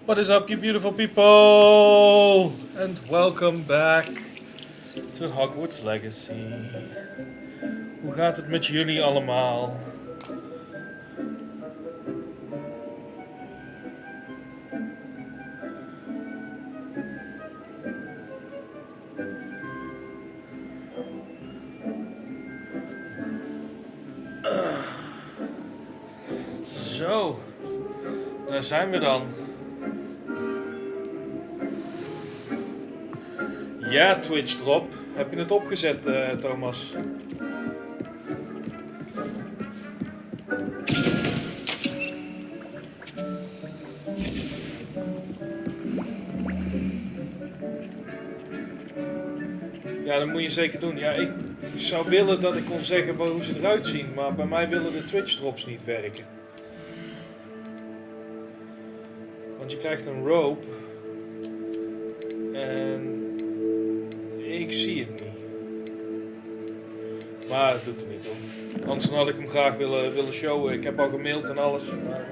What is up, you beautiful people? And welcome back to Hogwarts Legacy. Hoe gaat het met jullie allemaal? Zo, daar zijn we dan. Ja, Twitch drop. Heb je het opgezet, Thomas? Ja, dat moet je zeker doen. Ja, ik zou willen dat ik kon zeggen hoe ze eruit zien, maar bij mij willen de Twitch drops niet werken. Want je krijgt een rope en ik zie het niet. Maar dat doet er niet om. Anders had ik hem graag willen showen. Ik heb al gemaild en alles. Maar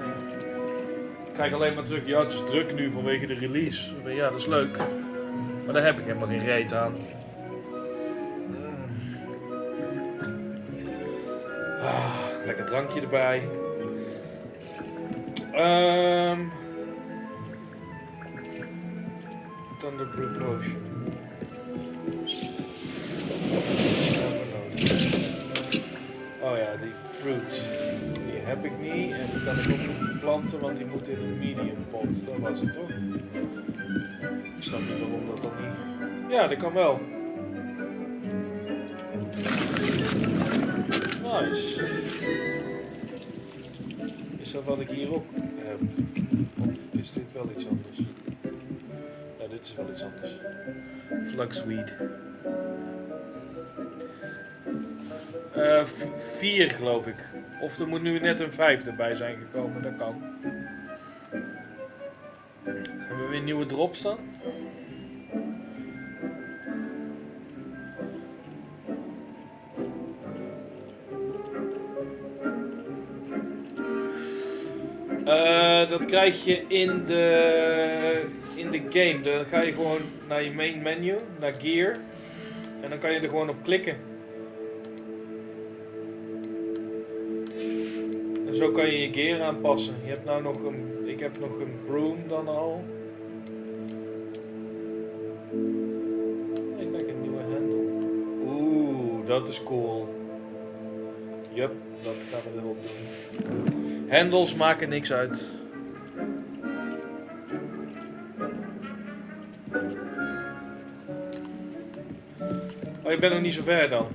ik krijg alleen maar terug, ja, het is druk nu vanwege de release. Ja, dat is leuk. Maar daar heb ik helemaal geen reet aan. Lekker drankje erbij. Thunderbrew Potion. Oh ja, die fruit. Die heb ik niet. En die kan ik ook niet planten, want die moet in een medium pot. Dat was het toch? Ik snap niet waarom dat dan niet. Ja, dat kan wel. Nice. Is dat wat ik hier ook heb? Of is dit wel iets anders? Ja, dit is wel iets anders. Fluxweed. 4 geloof ik. Of er moet nu net een 5 erbij zijn gekomen, dat kan. Hebben we weer nieuwe drops dan? Dat krijg je in de game. Dan ga je gewoon naar je main menu, naar gear. En dan kan je er gewoon op klikken. En zo kan je je gear aanpassen. Je hebt nou nog ik heb nog een broom dan al. Ik krijg een nieuwe hendel. Oeh, dat is cool. Yup, dat gaan we erop doen. Hendels maken niks uit. Oh, je bent nog niet zo ver dan.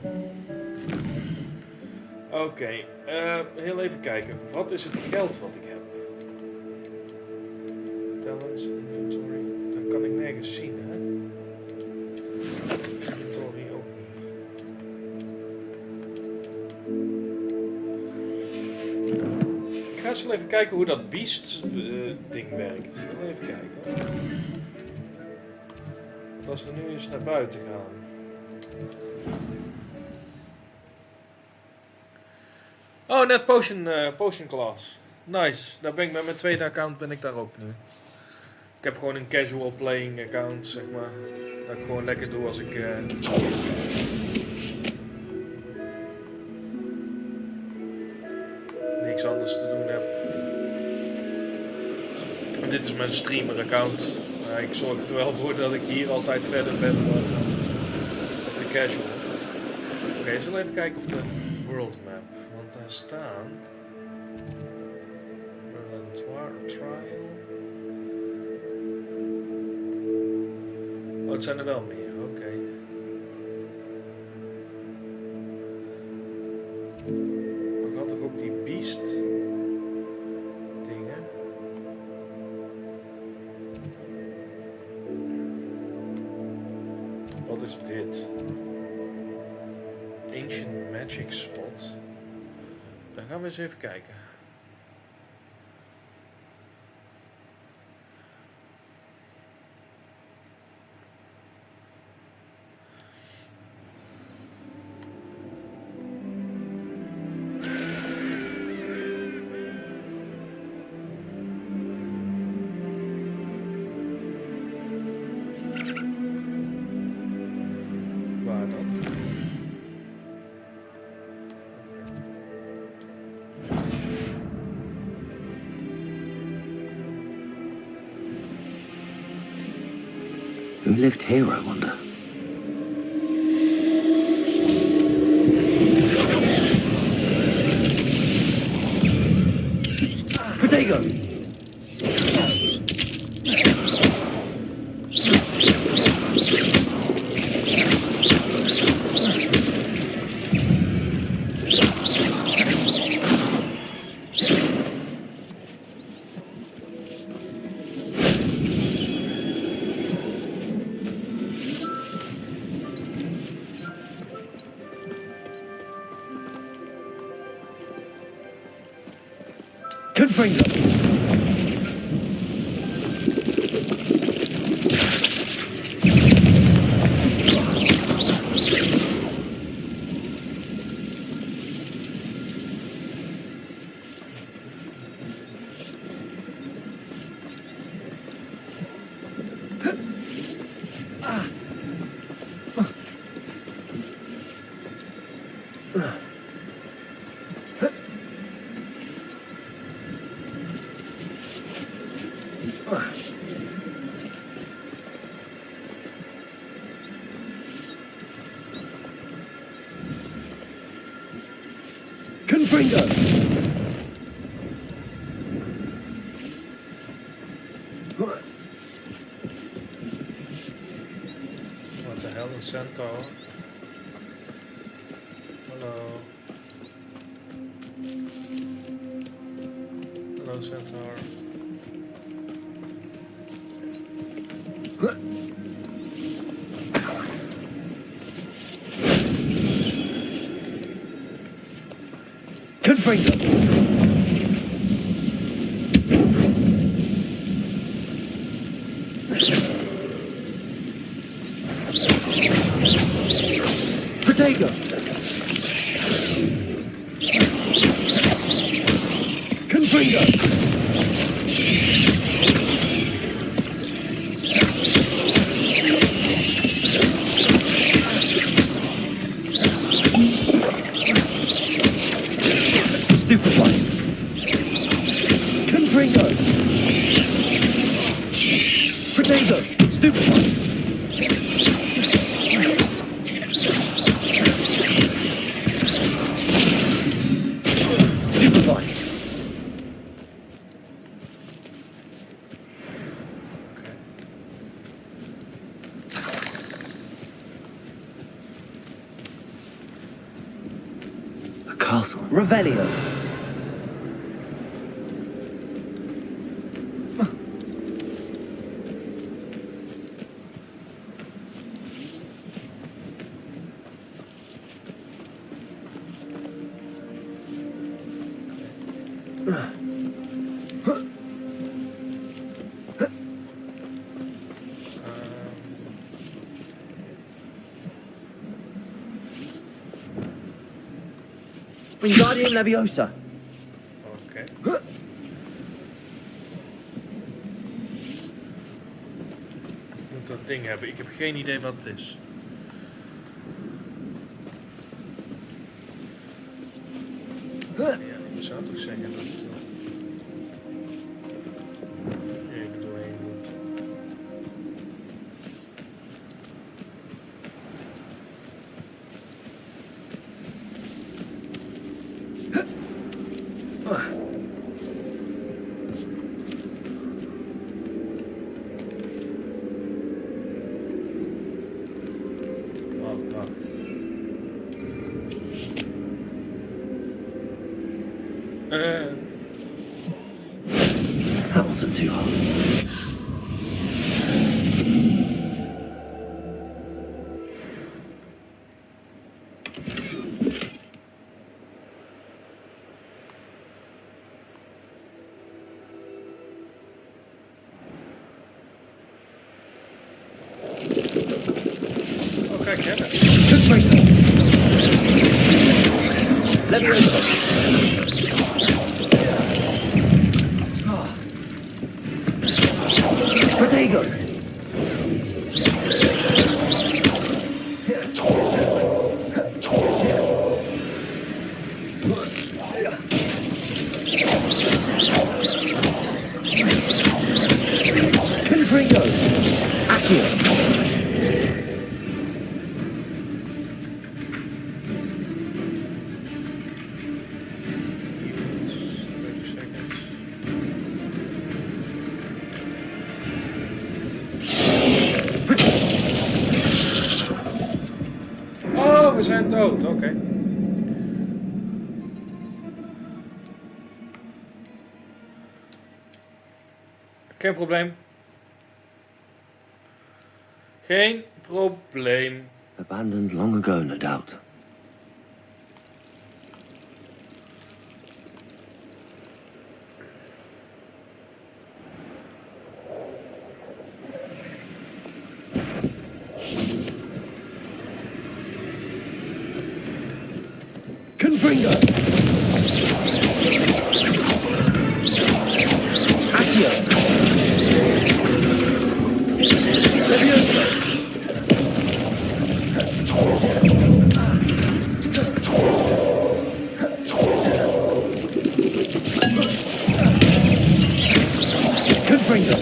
Oké, heel even kijken. Wat is het geld wat ik heb? Talents, inventory. Dat kan ik nergens zien, hè? Inventory ook niet. Ik ga eens even kijken hoe dat beast ding werkt. Even kijken. Want als we nu eens naar buiten gaan. Oh, net potion class. Nice. Daar ben ik met mijn tweede account ben ik daar ook nu. Ik heb gewoon een casual playing account, zeg maar. Dat ik gewoon lekker doe als ik niks anders te doen heb. En dit is mijn streamer account. Ik zorg er wel voor dat ik hier altijd verder ben dan op de casual. Oké, zullen we even kijken op de world map. Want daar staan Merlin Trial. Oh, het zijn er wel meer, oké. Ik had toch ook die beast dingen. Wat is dit? Ancient Magic Spot. Dan gaan we eens even kijken. waar dan? Who lived here, I wonder? Potato! Confringo! Confringo! What the hell, a centaur? Hello. Hello, centaur. Confringo! Potato! Confringo! Stupefy! Confringo! Potato! Stupefy! Stupefy! Okay. A castle. Revelio. Wingardium Leviosa. Oké. Ik moet dat ding hebben. Ik heb geen idee wat het is. Ja, je zou toch zeggen dat je er even doorheen moet. That wasn't too hard. Oh, kijk, hè. Leviosa. Potato. we zijn dood. Oké. Geen probleem. Geen probleem. Abandoned long ago, no doubt. Confringo! Accio! Leviosa! Confringo!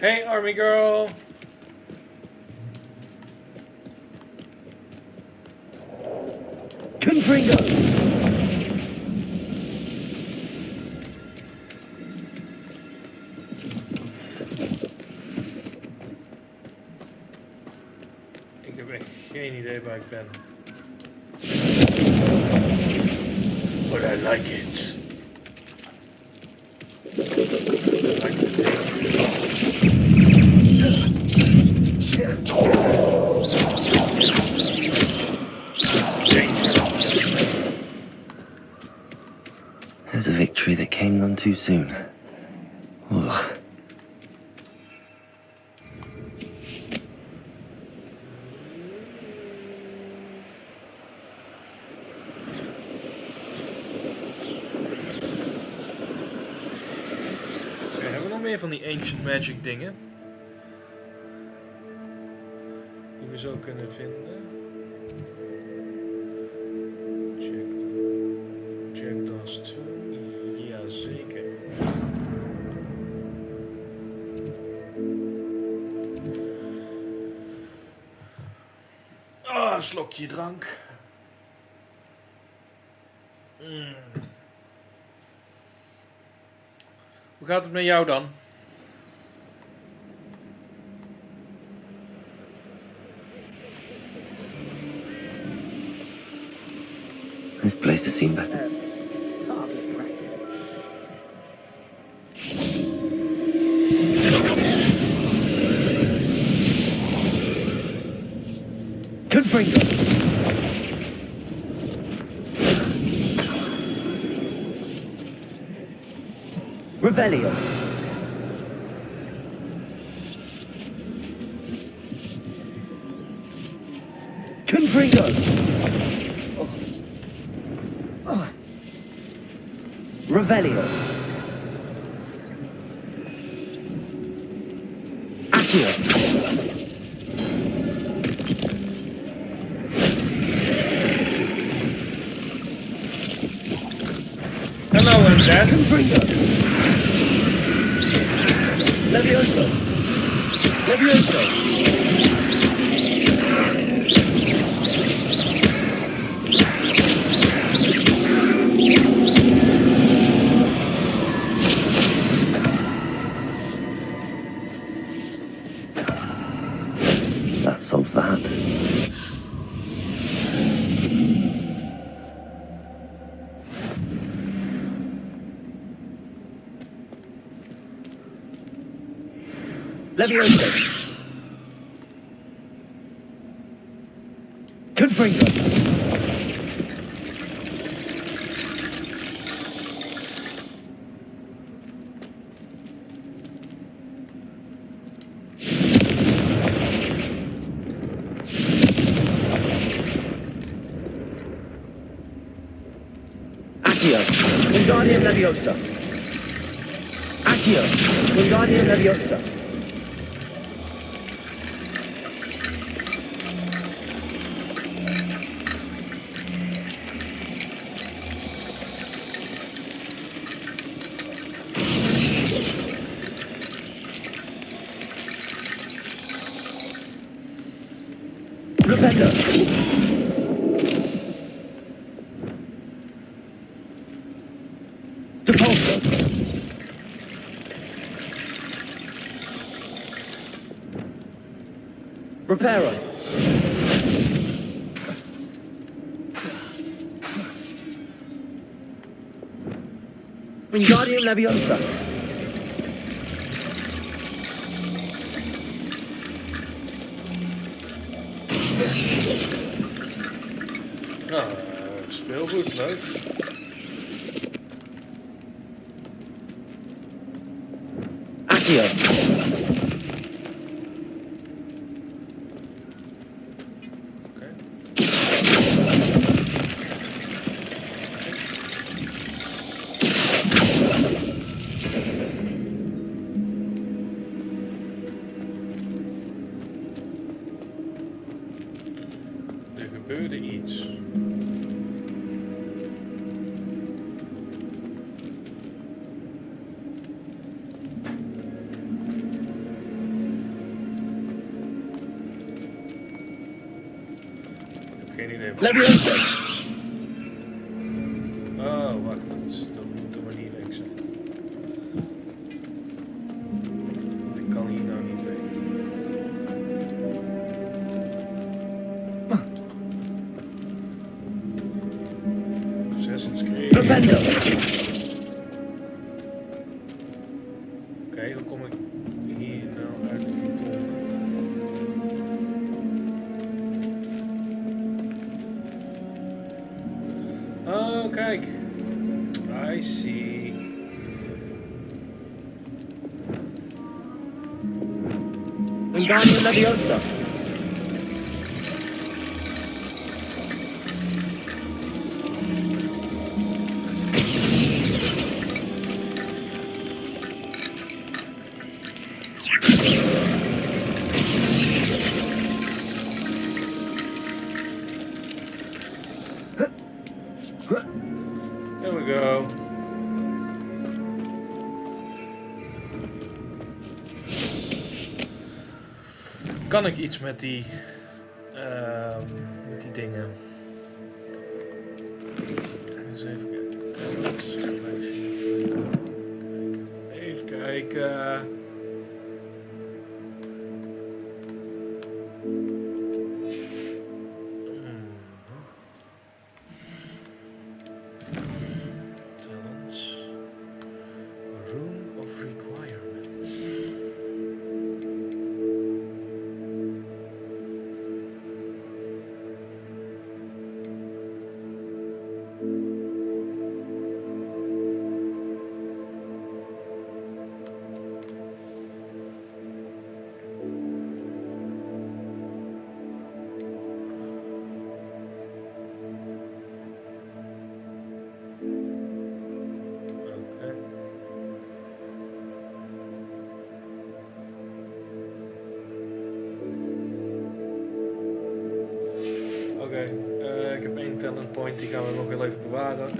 Hey, army girl. Confringo! Ik heb echt geen idee waar ik ben. But I like it. I like the There's a victory that came none too soon. Ugh. Okay, hebben we nog meer van die ancient magic dingen? Die we zo kunnen vinden. Check those two. Jazeker. Ah, slokje drank. Hoe gaat het met jou dan? This place has seen better. Confringo! Revelio! Confringo! Revelio! Accio! Hello, and that. Confringo! Levioso! Levioso! That solves that. Levioso! Confringo! Accio! Wingardium Leviosa! Accio! Wingardium Leviosa! Propender. Depulsor. Reparo. Wingardium Leviosa. Nou, speelgoed, leuk. Accio. Oké. Er gebeurde iets. Geen idee. Leviosa. Oh, wacht, dat moet de manier weg zijn. Ik kan hier nou niet weg. Assassin's Creed. Propender. Oké, hoe kom ik hier nou uit die ton? Oh, kijk. I see. Wingardium Leviosa. There we go. Kan ik iets met die dingen? Eens even kijken. Even kijken. Talents. Room of Requirements. Oké. Oké, ik heb 1 talent point, die gaan we nog heel even bewaren.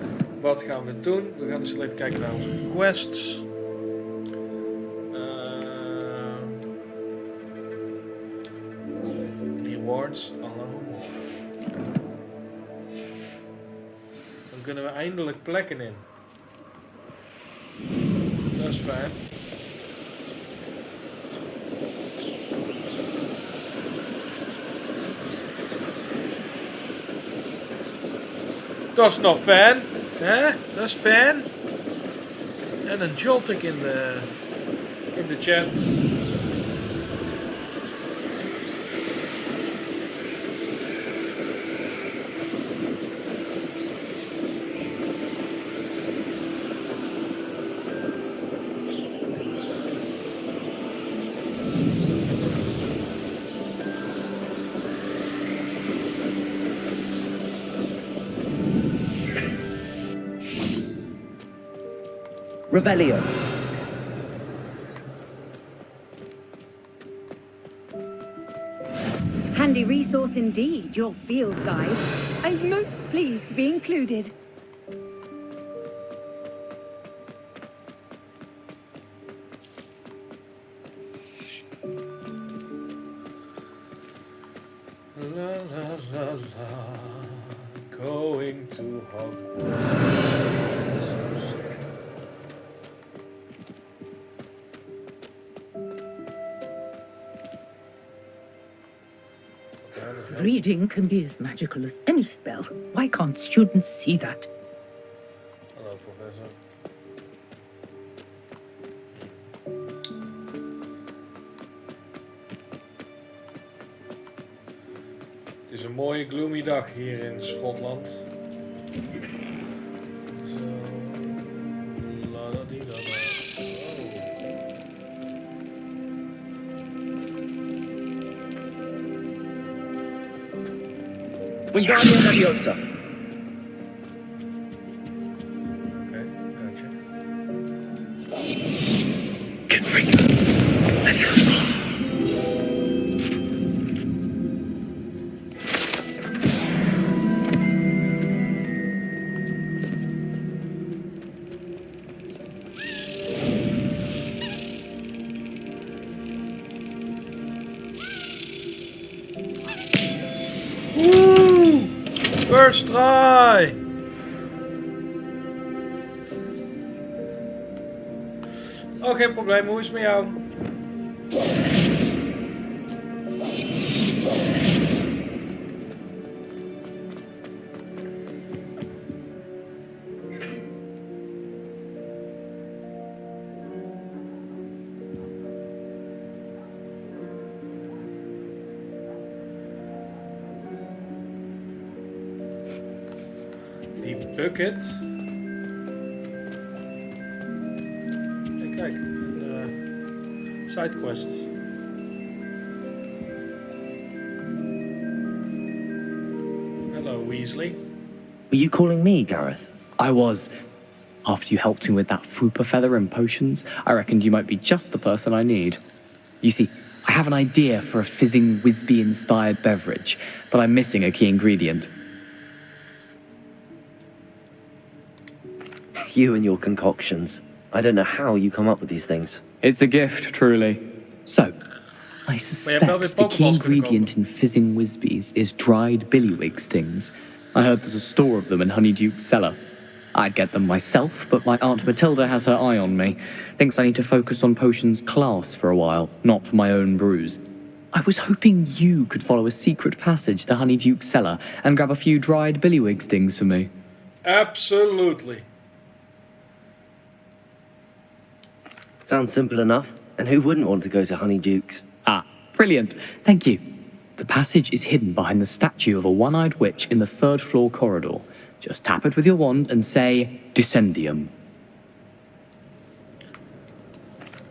Wat gaan we doen? We gaan dus heel even kijken naar onze quests. Rewards, allemaal. Dan kunnen we eindelijk plekken in. Dat is fijn. Dat is nog fijn, hè? Dat is fijn. En een joltik in de chat. Revelio. Handy resource indeed, your field guide. I'm most pleased to be included. La la la la. Going to Hogwarts. What the hell is that? Reading can be as magical as any spell. Why can't students see that? Hello, Professor. Het is een mooie gloomy dag hier in Schotland. Zo. La da di da da. Wingardium Leviosa. Okay, gotcha. Confringo. Leviosa. Woo! First try! Oh, geen probleem. Hoe is het met jou? Die bucket. Hey, kijk, een sidequest. Hello, Weasley. Were you calling me, Gareth? I was. After you helped me with that Fupa feather and potions, I reckoned you might be just the person I need. You see, I have an idea for a fizzing Wisby-inspired beverage, but I'm missing a key ingredient. You and your concoctions. I don't know how you come up with these things. It's a gift, truly. So, I wel suspect weer the key Pokeballs kunnen ingredient in fizzing Wisbies is dried billywig stings. I heard there's a store of them in Honeyduke's cellar. I'd get them myself, but my Aunt Matilda has her eye on me. Thinks I need to focus on potions class for a while, not for my own brews. I was hoping you could follow a secret passage to Honeyduke's cellar and grab a few dried billywig stings for me. Absolutely. Sounds simple enough. And who wouldn't want to go to Honeyduke's? Ah, brilliant. Thank you. The passage is hidden behind the statue of a one-eyed witch in the third-floor corridor. Just tap it with your wand and say, Descendium.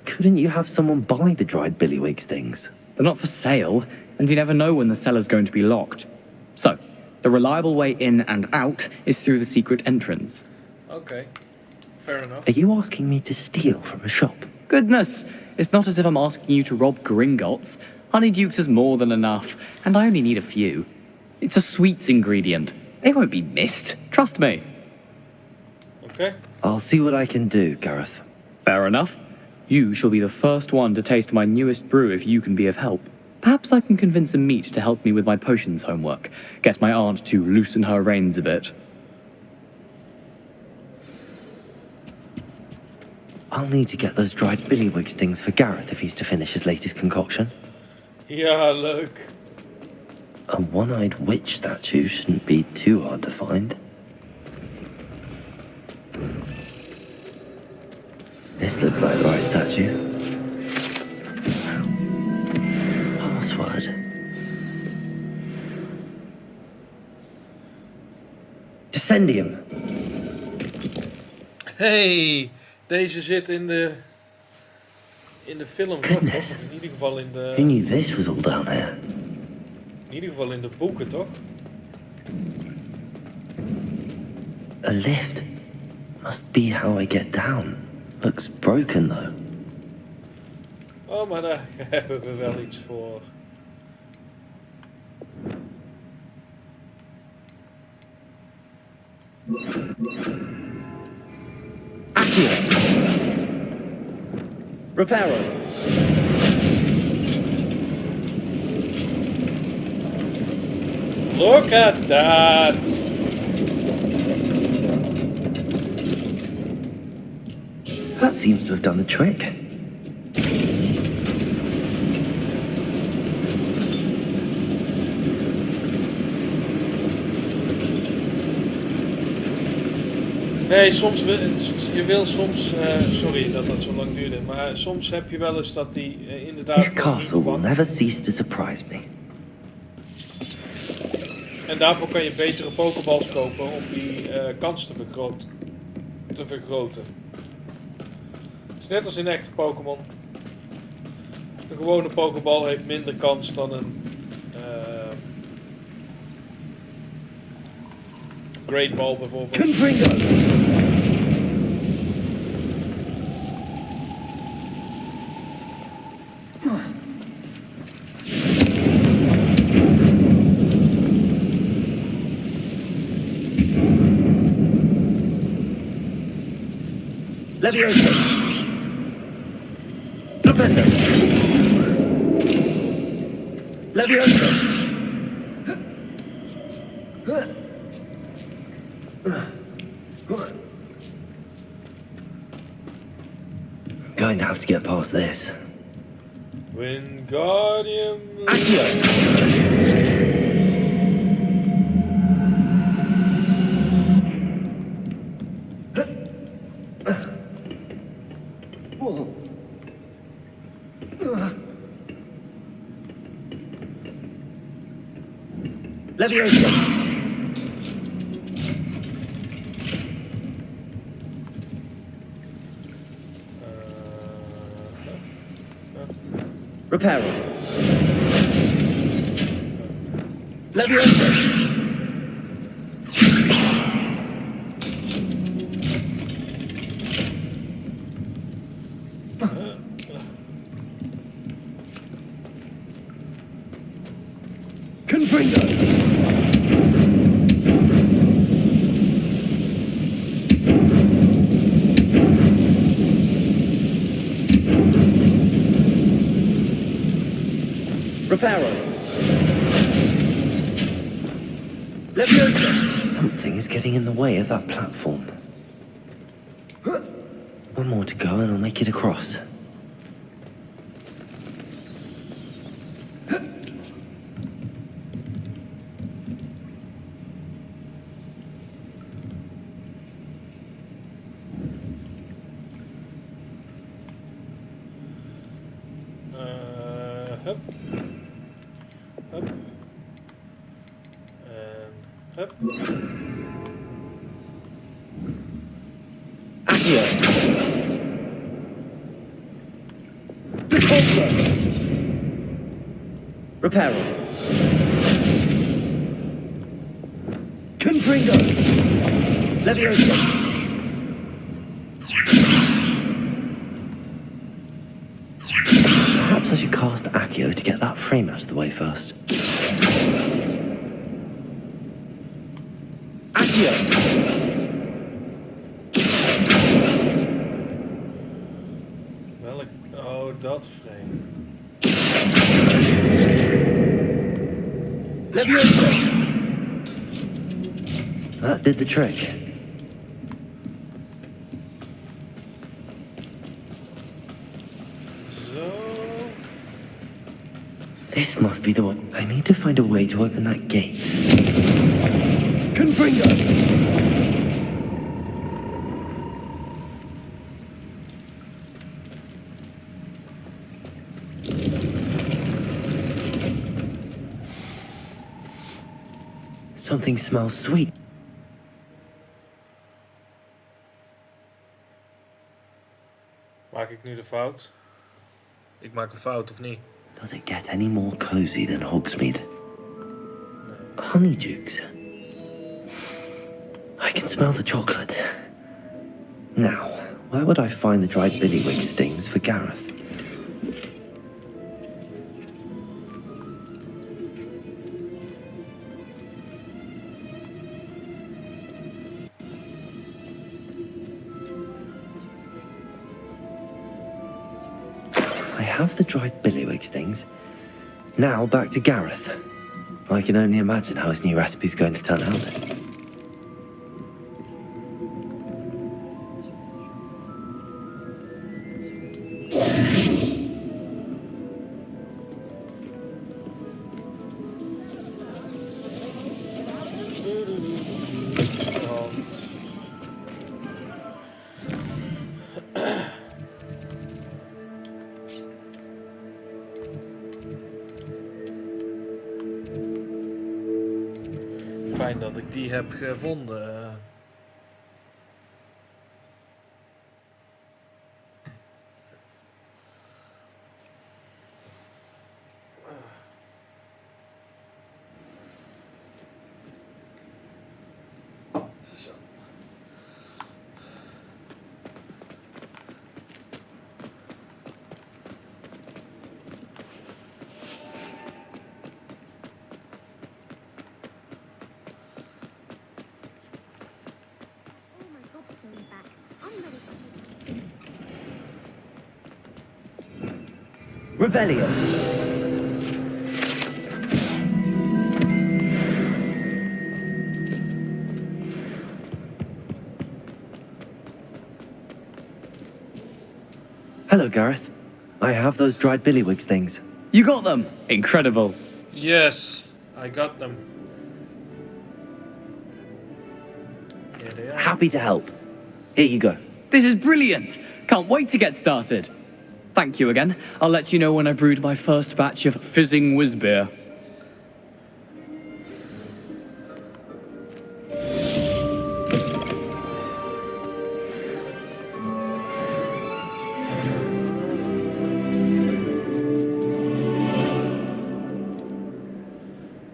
Couldn't you have someone buy the dried billywig's things? They're not for sale, and you never know when the cellar's going to be locked. So, the reliable way in and out is through the secret entrance. Okay, fair enough. Are you asking me to steal from a shop? Goodness, it's not as if I'm asking you to rob Gringotts. Honeyduke's is more than enough, and I only need a few. It's a sweets ingredient. They won't be missed, trust me. Okay. I'll see what I can do, Gareth. Fair enough. You shall be the first one to taste my newest brew if you can be of help. Perhaps I can convince a meat to help me with my potions homework. Get my aunt to loosen her reins a bit. I'll need to get those dried billywig's things for Gareth if he's to finish his latest concoction. Ja, leuk. A one-eyed witch statue shouldn't be too hard to find. This looks like the right statue. Password. Descendium. Hey, deze zit in de film ook, toch? Goodness. Of in ieder geval in Who de, knew this was all down here? in ieder geval in de boeken, toch? A lift. Must be how I get down. Looks broken though. Oh, maar daar hebben we wel iets voor. Reparo. Look at that! That seems to have done the trick. Nee, soms je wil soms... sorry dat dat zo lang duurde. Maar soms heb je wel eens dat die inderdaad This gewoon niet castle will vangt. never cease to surprise me. En daarvoor kan je betere pokeballs kopen om die kans te vergroten. Het is net als in echte Pokémon. Een gewone pokeball heeft minder kans dan een Great Ball bijvoorbeeld. Leviosa! Flipendo! Leviosa! Going to have to get past this. Wingardium Leviosa! Reparo. Leviosa! Confringo! Reparo. Leviosa! Something is getting in the way of that platform. One more to go and I'll make it across. Hup. Hup. En hup. Accio! Decoulter! Reparo! Confringo! Leviosa! Perhaps I should cast Accio to get that frame out of the way first. Accio! Welk? Oh, dat frame. Leviosa! That did the trick. Zo. This must be the one. I need to find a way to open that gate. Confringo! Something smells sweet. Maak ik nu de fout? Ik maak een fout of niet? Does it get any more cozy than Hogsmeade? Honeydukes. I can smell the chocolate. Now, where would I find the dried billywig stings for Gareth? I have the dried billywig stings. Now back to Gareth. I can only imagine how his new recipe's going to turn out. Fijn dat ik die heb gevonden. Zo. Oh my gobstone's back. I'm ready for Revelio. Hello, Gareth. I have those dried billywigs things. You got them! Incredible. Yes, I got them. Here they are. Happy to help. Here you go. This is brilliant! Can't wait to get started. Thank you again. I'll let you know when I brewed my first batch of fizzing whiz beer.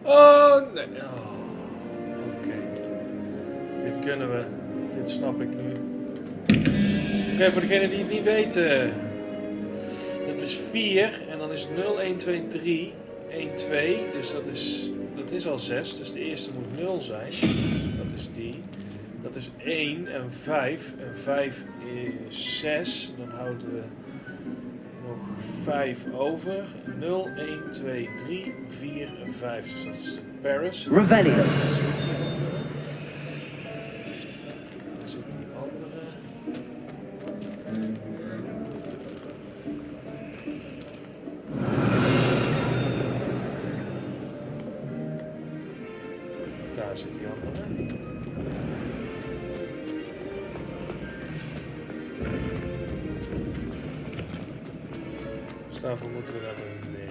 Oh, nee. Oh, oké. Dit kunnen we. Dit snap ik nu. Oké, voor degenen die het niet weten. Het is 4 en dan is het 0, 1, 2, 3. 1, 2. Dus dat is al 6. Dus de eerste moet 0 zijn. Dat is die. Dat is 1 en 5. En 5 is 6. Dan houden we nog 5 over. 0, 1, 2, 3, 4 en 5. Dus dat is de Paris. Revelio. Daar zit die andere. Daar zit die andere. Dus daarvoor moeten we naar beneden.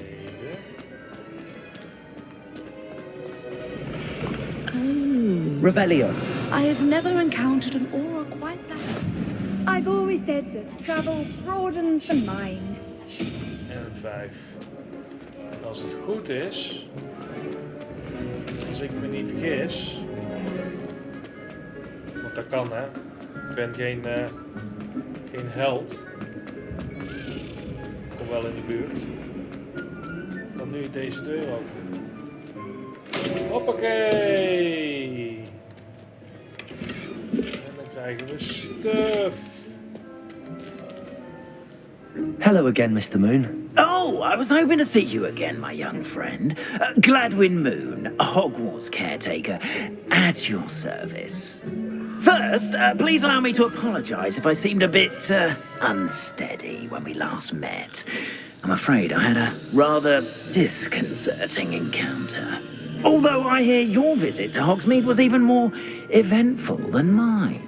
Revelio. I have never encountered an aura quite like it. I've always said that travel broadens the mind. En 5. En als het goed is, als ik me niet vergis, want dat kan hè, ik ben geen held, ik kom wel in de buurt, ik kan nu deze deur openen. Hoppakee! En dan krijgen we stuff. Hello again, Mr. Moon. Oh, I was hoping to see you again, my young friend. Gladwin Moon, Hogwarts caretaker, at your service. First, please allow me to apologize if I seemed a bit unsteady when we last met. I'm afraid I had a rather disconcerting encounter. Although I hear your visit to Hogsmeade was even more eventful than mine.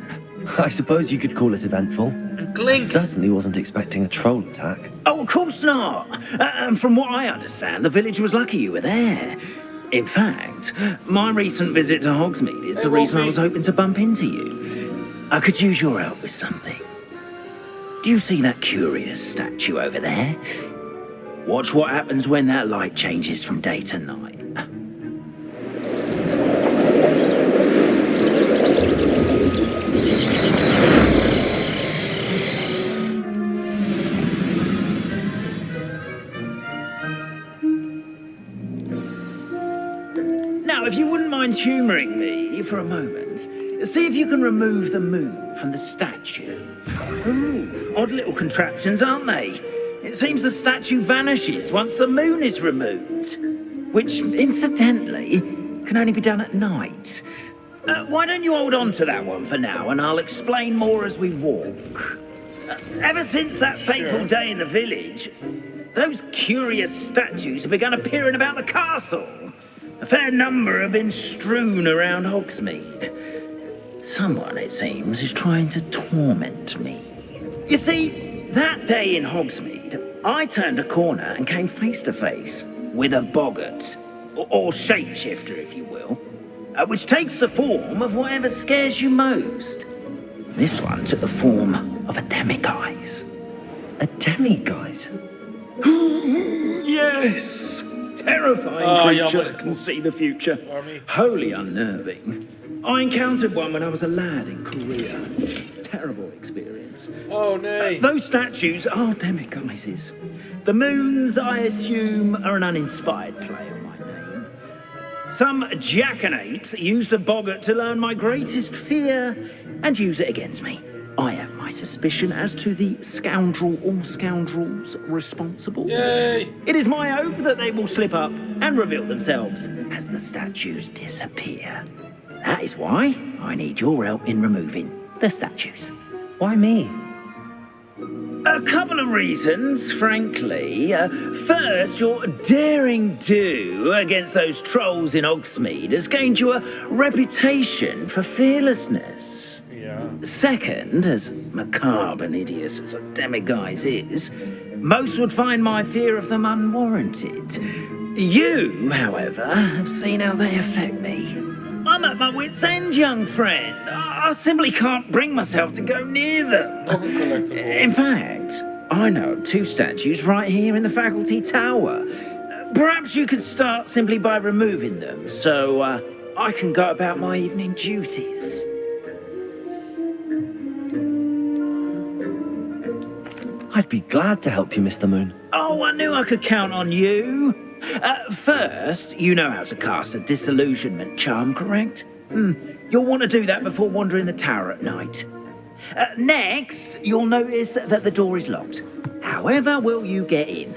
I suppose you could call it eventful. Een I klink! certainly wasn't expecting a troll attack. Oh, of course not. From what I understand, the village was lucky you were there. In fact, my recent visit to Hogsmeade is the reason I was hoping to bump into you. I could use your help with something. Do you see that curious statue over there? Watch what happens when that light changes from day to night. Now, if you wouldn't mind humouring me for a moment, see if you can remove the moon from the statue. Ooh, odd little contraptions, aren't they? It seems the statue vanishes once the moon is removed. which, incidentally, can only be done at night. Why don't you hold on to that one for now, and I'll explain more as we walk. Ever since that fateful day in the village, those curious statues have begun appearing about the castle. A fair number have been strewn around Hogsmeade. Someone, it seems, is trying to torment me. You see, that day in Hogsmeade, I turned a corner and came face to face with a boggart, or shapeshifter, if you will, which takes the form of whatever scares you most. This one took the form of a demiguise. A demiguise? Yes! Terrifying creature jammer. that can see the future. Army. Wholly unnerving. I encountered one when I was a lad in Korea. Terrible experience. Oh nee. Those statues are demiguises. The moons, I assume, are an uninspired play on my name. Some jackanapes used a boggart to learn my greatest fear and use it against me. I have my suspicion as to the scoundrel or scoundrels responsible. Yay! It is my hope that they will slip up and reveal themselves as the statues disappear. That is why I need your help in removing the statues. Why me? A couple of reasons, frankly. First, your daring do against those trolls in Hogsmeade has gained you a reputation for fearlessness. Ja. Second, as macabre and hideous as a demiguise is, most would find my fear of them unwarranted. You, however, have seen how they affect me. I'm at my wit's end, young friend. I simply can't bring myself to go near them. Nog een collectible. In fact, I know of two statues right here in the faculty tower. Perhaps you could start simply by removing them, so I can go about my evening duties. I'd be glad to help you, Mr. Moon. Oh, I knew I could count on you. First, you know how to cast a disillusionment charm, correct? You'll want to do that before wandering the tower at night. Next, you'll notice that the door is locked. However will you get in?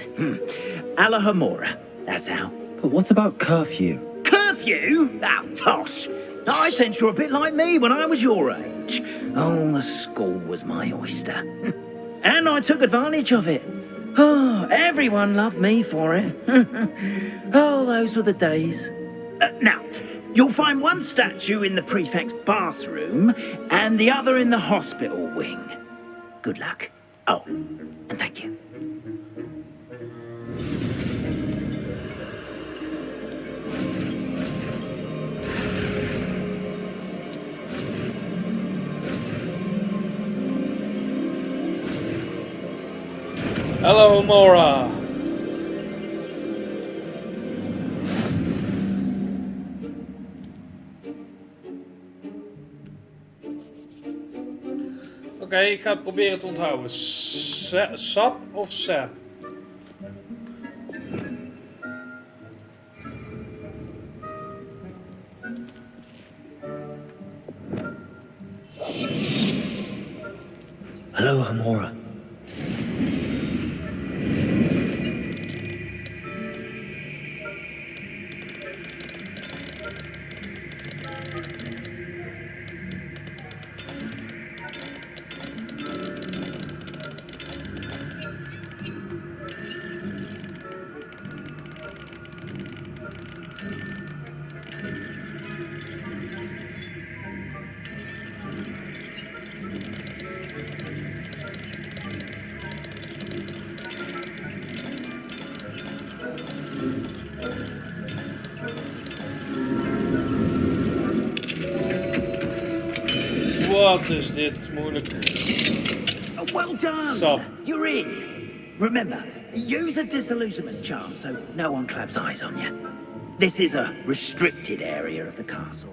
Alahamora, that's how. But what about curfew? Curfew? Oh, tosh. I sense you're a bit like me when I was your age. Oh, the school was my oyster. And I took advantage of it. Oh, everyone loved me for it. Oh, those were the days. Now, you'll find one statue in the prefect's bathroom and the other in the hospital wing. Good luck. Oh, and thank you. Hallo Mora. Oké, ik ga het proberen te onthouden. Sap of sap? Hello, Hamora. Wat is dit moeilijk? Well done. Sap. You're in. Remember, use a disillusionment charm so no one claps eyes on you. This is a restricted area of the castle.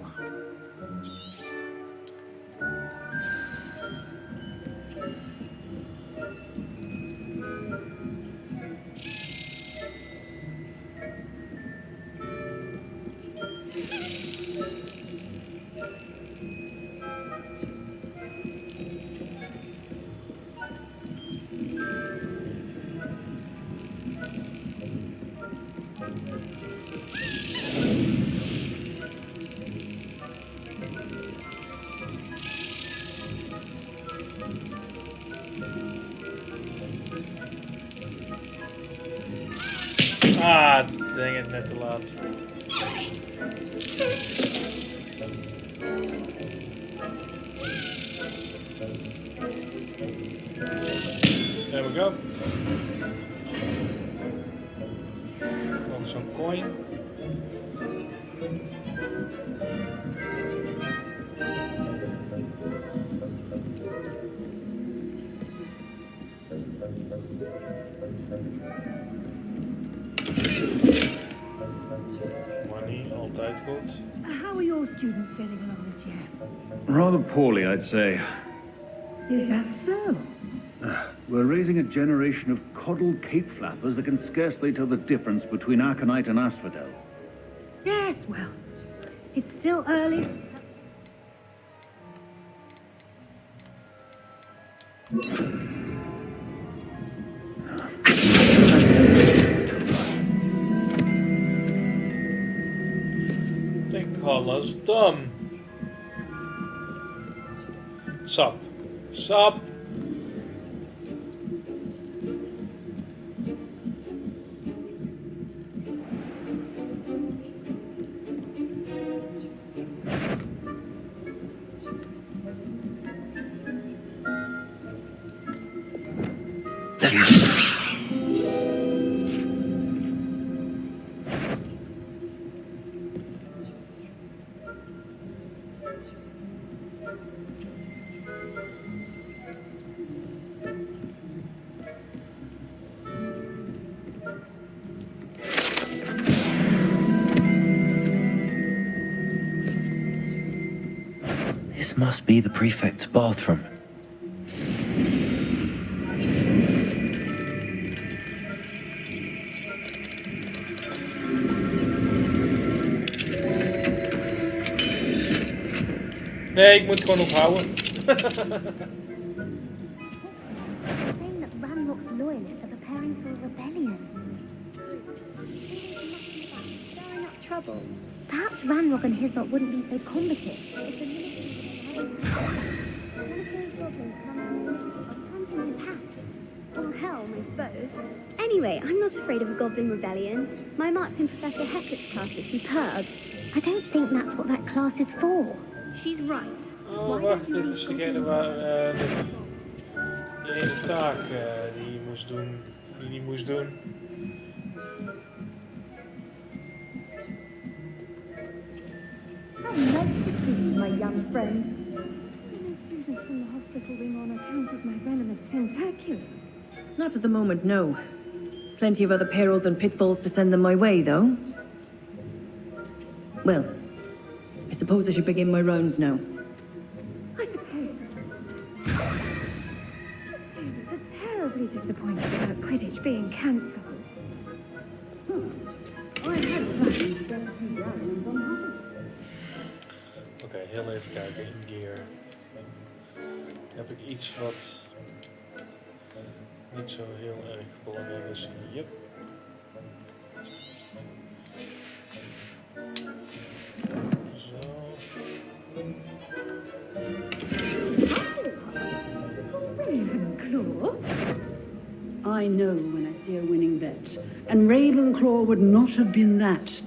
Ah, dang it, net te laat. There we go. Nog zo'n coin. Money, altijd goed. How are your students getting along this year? Rather poorly, I'd say. Is that so? We're raising a generation of coddled cape flappers that can scarcely tell the difference between Aconite and Asphodel. Yes, well, it's still early. They call us dumb. Sup. Sup. This must be the prefect's bathroom. Nee, ik moet het gewoon onthouden. Saying that Ranrock's loyalists are preparing for a rebellion. Stirring up trouble. Perhaps Ranrock and his lot wouldn't be so combative if the military his hat. Or helm, I suppose. Anyway, I'm not afraid of a goblin rebellion. My marks in Professor Hector's class are superb. I don't think that's what that class is for. She's right. Oh, wacht, dit is degene waar die ene taak die hij moest doen. Die hij moest doen. How nice to see you, my young friend. No students from the hospital wing on account of my venomous tentaculum. Not at the moment, no. Plenty of other perils and pitfalls to send them my way, though. Well, I suppose I should begin my rounds now. I suppose. Students are terribly disappointed about Quidditch being cancelled. I had plans to go to Rowlands on Hogwarts. Oké, heel even kijken in gear. Heb ik iets wat niet zo heel erg belangrijk is? Yep. Zo. Ravenclaw? I know when I see a winning bet. And Ravenclaw would not have been that.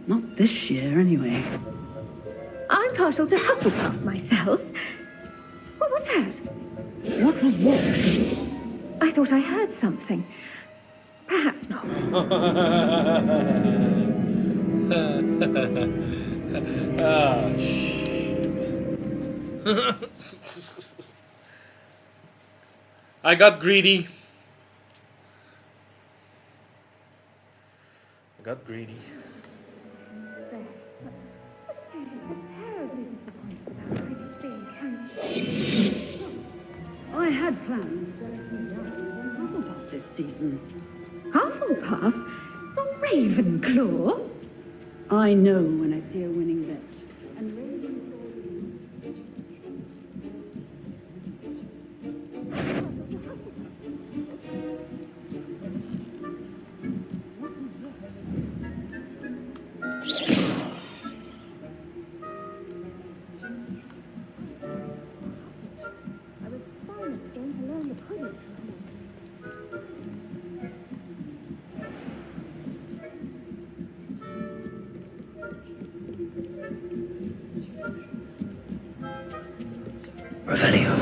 Not this year, anyway. I'm partial to Hufflepuff myself. What was that? What was what? I thought I heard something. Perhaps not. Ah, shit. I got greedy. I got greedy. Terribly disappointed about Quidditch being cancelled. I had plans to let me down on Hufflepuff this season. Hufflepuff? Not Ravenclaw? I know when I see a winning bet. And Ravenclaw... I was finally going to learn the Quidditch rules. Revelio.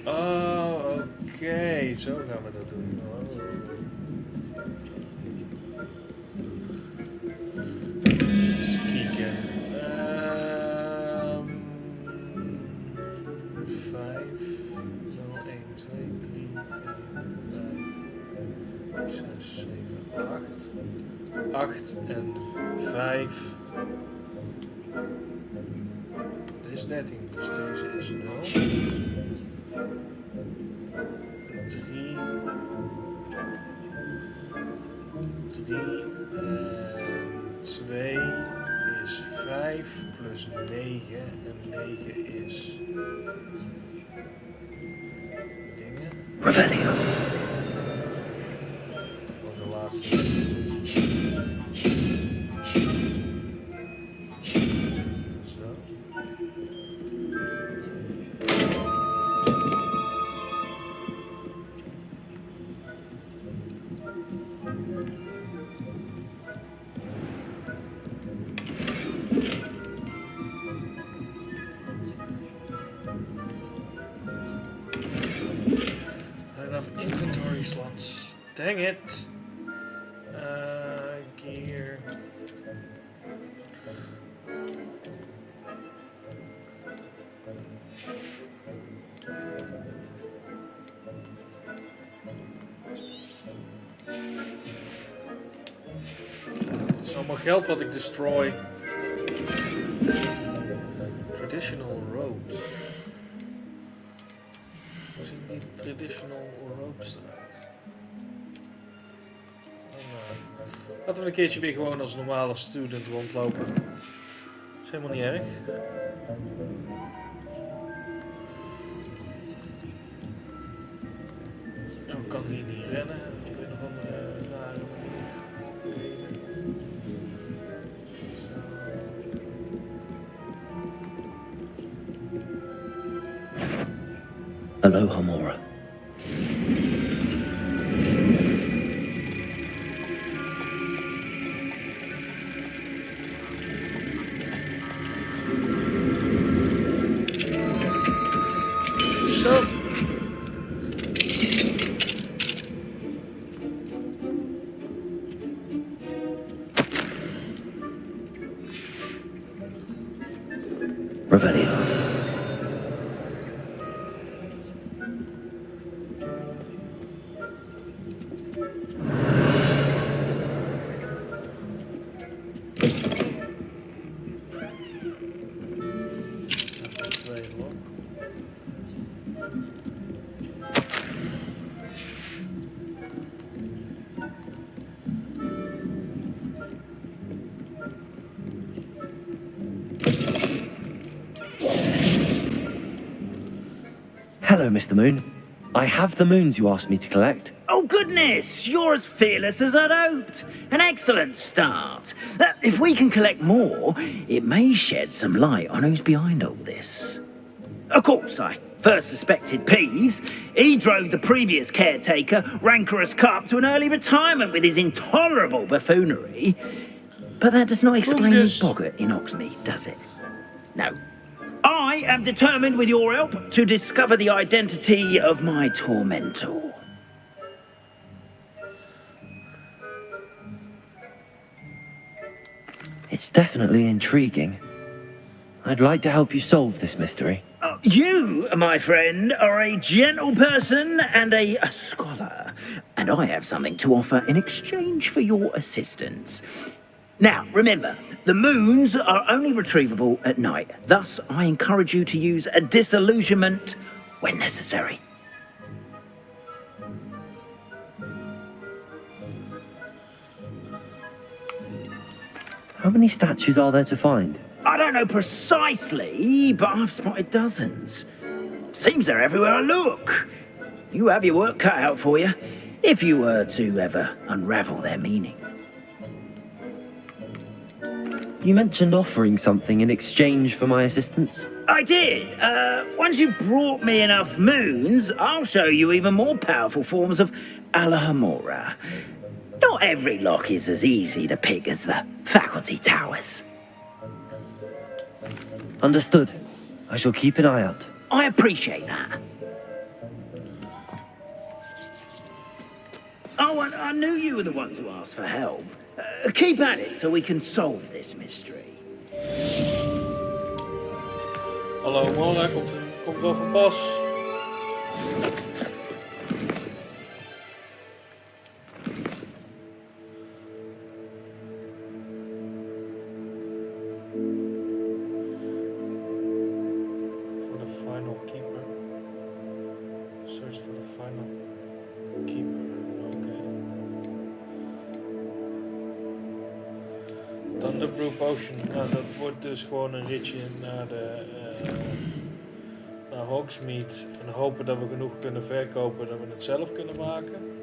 Oh, oké. Zo gaan we dat doen. Oh. Eens kijken. 5, 0, 1, 2, 3, 4, 5, 6, 7, 8. 8 en 5. Het is 13, dus deze is 0. 3 en 2 is 5 plus 9 en 9 is dingen. Revelio. Voor de laatste is goed. Zo. Enough inventory slots. Dang it. Gear. Het is allemaal geld wat ik destroy. Traditional robes. Hoe zien die traditional robes eruit? Laten we een keertje weer gewoon als normale student rondlopen. Is helemaal niet erg. Nou, ik kan hier niet rennen. Op een of andere rare manier. Zo. Aloha, Mora. Revelio. Hello, Mr. Moon. I have the moons you asked me to collect. Oh, goodness! You're as fearless as I'd hoped. An excellent start. If we can collect more, it may shed some light on who's behind all this. Of course, I first suspected Peeves. He drove the previous caretaker, Rancorous Carp, to an early retirement with his intolerable buffoonery. But that does not explain his boggart in Oxmead, does it? No. I am determined, with your help, to discover the identity of my tormentor. It's definitely intriguing. I'd like to help you solve this mystery. You, my friend, are a gentle person and a scholar, and I have something to offer in exchange for your assistance. Now, remember, the moons are only retrievable at night. Thus, I encourage you to use a disillusionment when necessary. How many statues are there to find? I don't know precisely, but I've spotted dozens. Seems they're everywhere I look. You have your work cut out for you, if you were to ever unravel their meaning. You mentioned offering something in exchange for my assistance. I did. Once you've brought me enough moons, I'll show you even more powerful forms of Alahamora. Not every lock is as easy to pick as the faculty towers. Understood. I shall keep an eye out. I appreciate that. Oh, I knew you were the one to ask for help. Keep at it so we can solve this mystery. Hallo Mora, komt wel van pas. For the final keeper. Search for the final keeper. Oké. Thunderbrew Potion. Nou, dat wordt dus gewoon een ritje naar Hogsmeade. En hopen dat we genoeg kunnen verkopen dat we het zelf kunnen maken.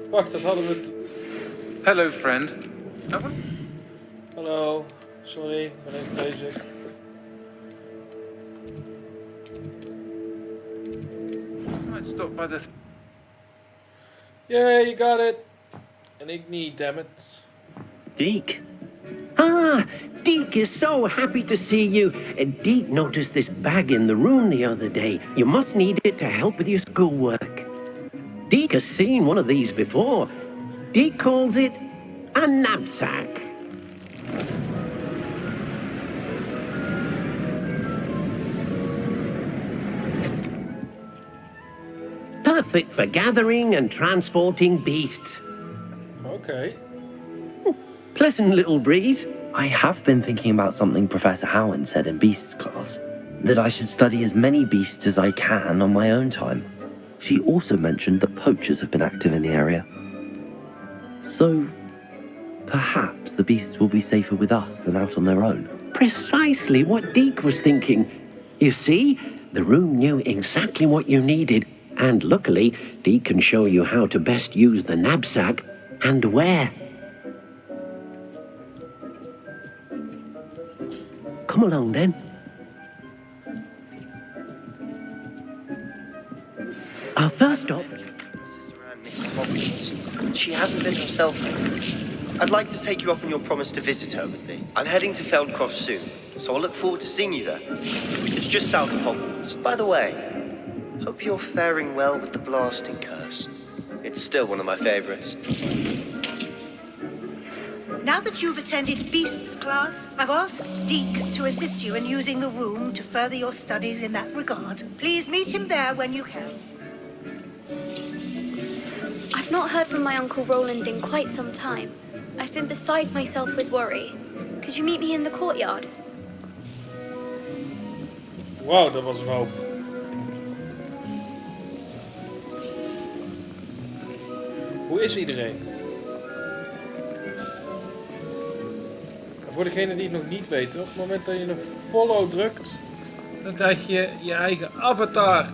Wacht, dat hadden we het... Hello, friend. Hallo. Sorry, ik ben even bezig. I might stop by the... Yeah, you got it. En ik niet, damn it. Deke. Ah, Deke is so happy to see you. Deke noticed this bag in the room the other day. You must need it to help with your schoolwork. Deke has seen one of these before. Deke calls it a knapsack. Perfect for gathering and transporting beasts. Okay. Pleasant little breeze. I have been thinking about something Professor Howen said in Beasts class. That I should study as many beasts as I can on my own time. She also mentioned that poachers have been active in the area. So, perhaps the beasts will be safer with us than out on their own. Precisely what Deke was thinking. You see, the room knew exactly what you needed, and luckily, Deke can show you how to best use the knapsack and where. Come along then. Our first stop. Mrs. Hogwarts. She hasn't been herself. I'd like to take you up on your promise to visit her with me. I'm heading to Feldcroft soon, so I'll look forward to seeing you there. It's just south of Hogwarts. By the way, hope you're faring well with the blasting curse. It's still one of my favorites. Now that you've attended Beasts class, I've asked Deke to assist you in using the room to further your studies in that regard. Please meet him there when you can. I've not heard from my Uncle Roland in quite some time. I've been beside myself with worry. Could you meet me in the courtyard? Wauw, dat was een hoop. Hoe is iedereen? Voor degenen die het nog niet weten, op het moment dat je een follow drukt, dan krijg je je eigen avatar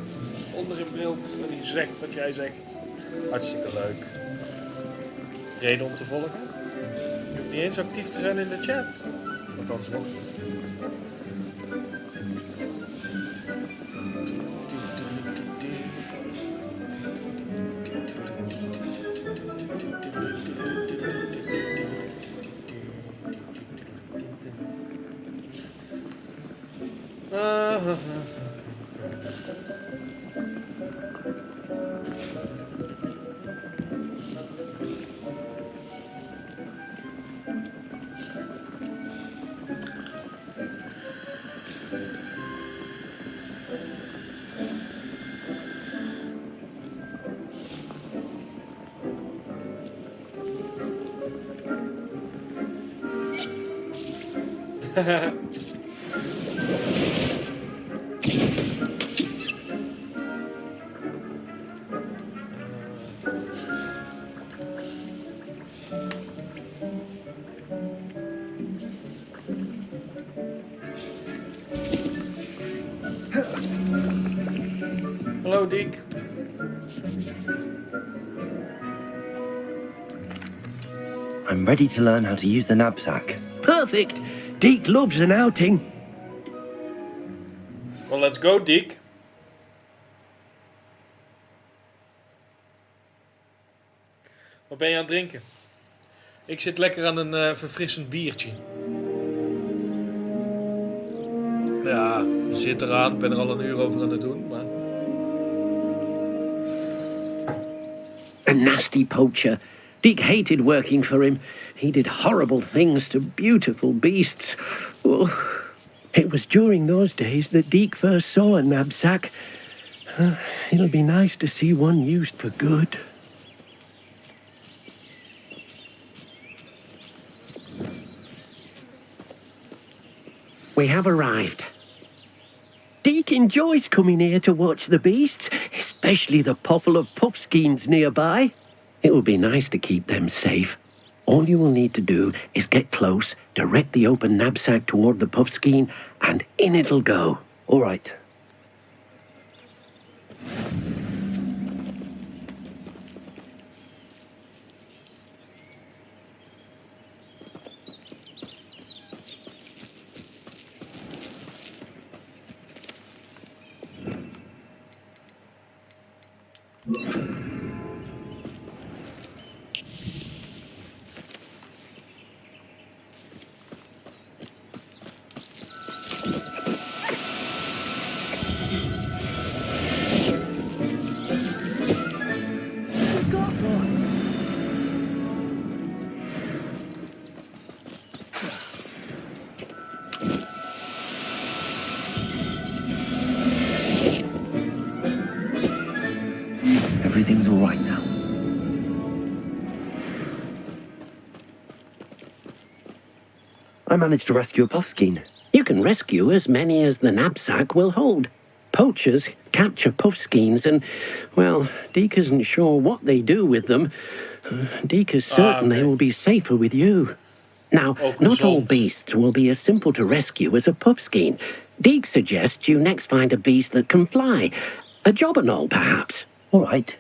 onder in beeld en die zegt wat jij zegt. Hartstikke leuk. Reden om te volgen? Je hoeft niet eens actief te zijn in de chat. Althans nog. Hallo Dick. I'm ready to learn how to use the knapsack. Perfect. Deke loves an outing. Well, let's go, Dick. Wat ben je aan het drinken? Ik zit lekker aan een verfrissend biertje. Ja, zit eraan. Ik ben er al een uur over aan het doen, maar... A nasty poacher. Deke hated working for him. He did horrible things to beautiful beasts. Oh. It was during those days that Deke first saw a knapsack. It'll be nice to see one used for good. We have arrived. Deke enjoys coming here to watch the beasts, especially the pottle of puffskeins nearby. It will be nice to keep them safe. All you will need to do is get close, direct the open knapsack toward the puffskein, and in it'll go. All right. Everything's all right now. I managed to rescue a puffskein. You can rescue as many as the knapsack will hold. Poachers capture puffskeins and, well, Deke isn't sure what they do with them. Deke is certain they will be safer with you. Now, not all beasts will be as simple to rescue as a puffskein. Deke suggests you next find a beast that can fly. A jobberknoll, perhaps. All right.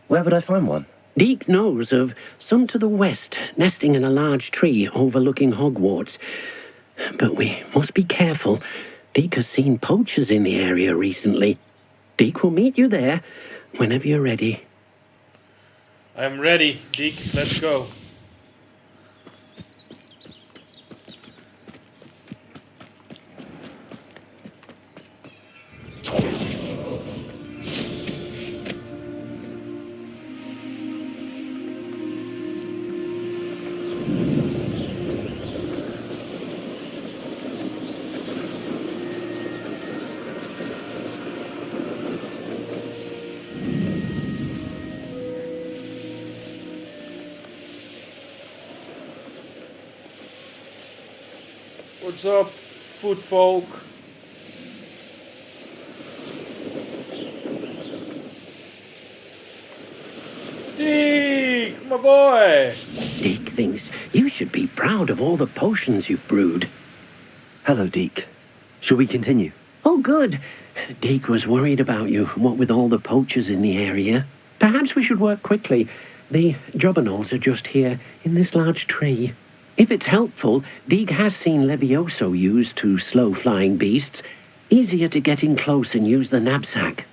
Where would I find one? Deke knows of some to the west, nesting in a large tree overlooking Hogwarts. But we must be careful. Deke has seen poachers in the area recently. Deke will meet you there whenever you're ready. I'm ready, Deke. Let's go. What's up, foot folk? Deke, my boy! Deke thinks you should be proud of all the potions you've brewed. Hello, Deke. Shall we continue? Oh, good. Deke was worried about you, what with all the poachers in the area. Perhaps we should work quickly. The jobberknolls are just here, in this large tree. If it's helpful, Deke has seen Levioso used to slow flying beasts. Easier to get in close and use the knapsack.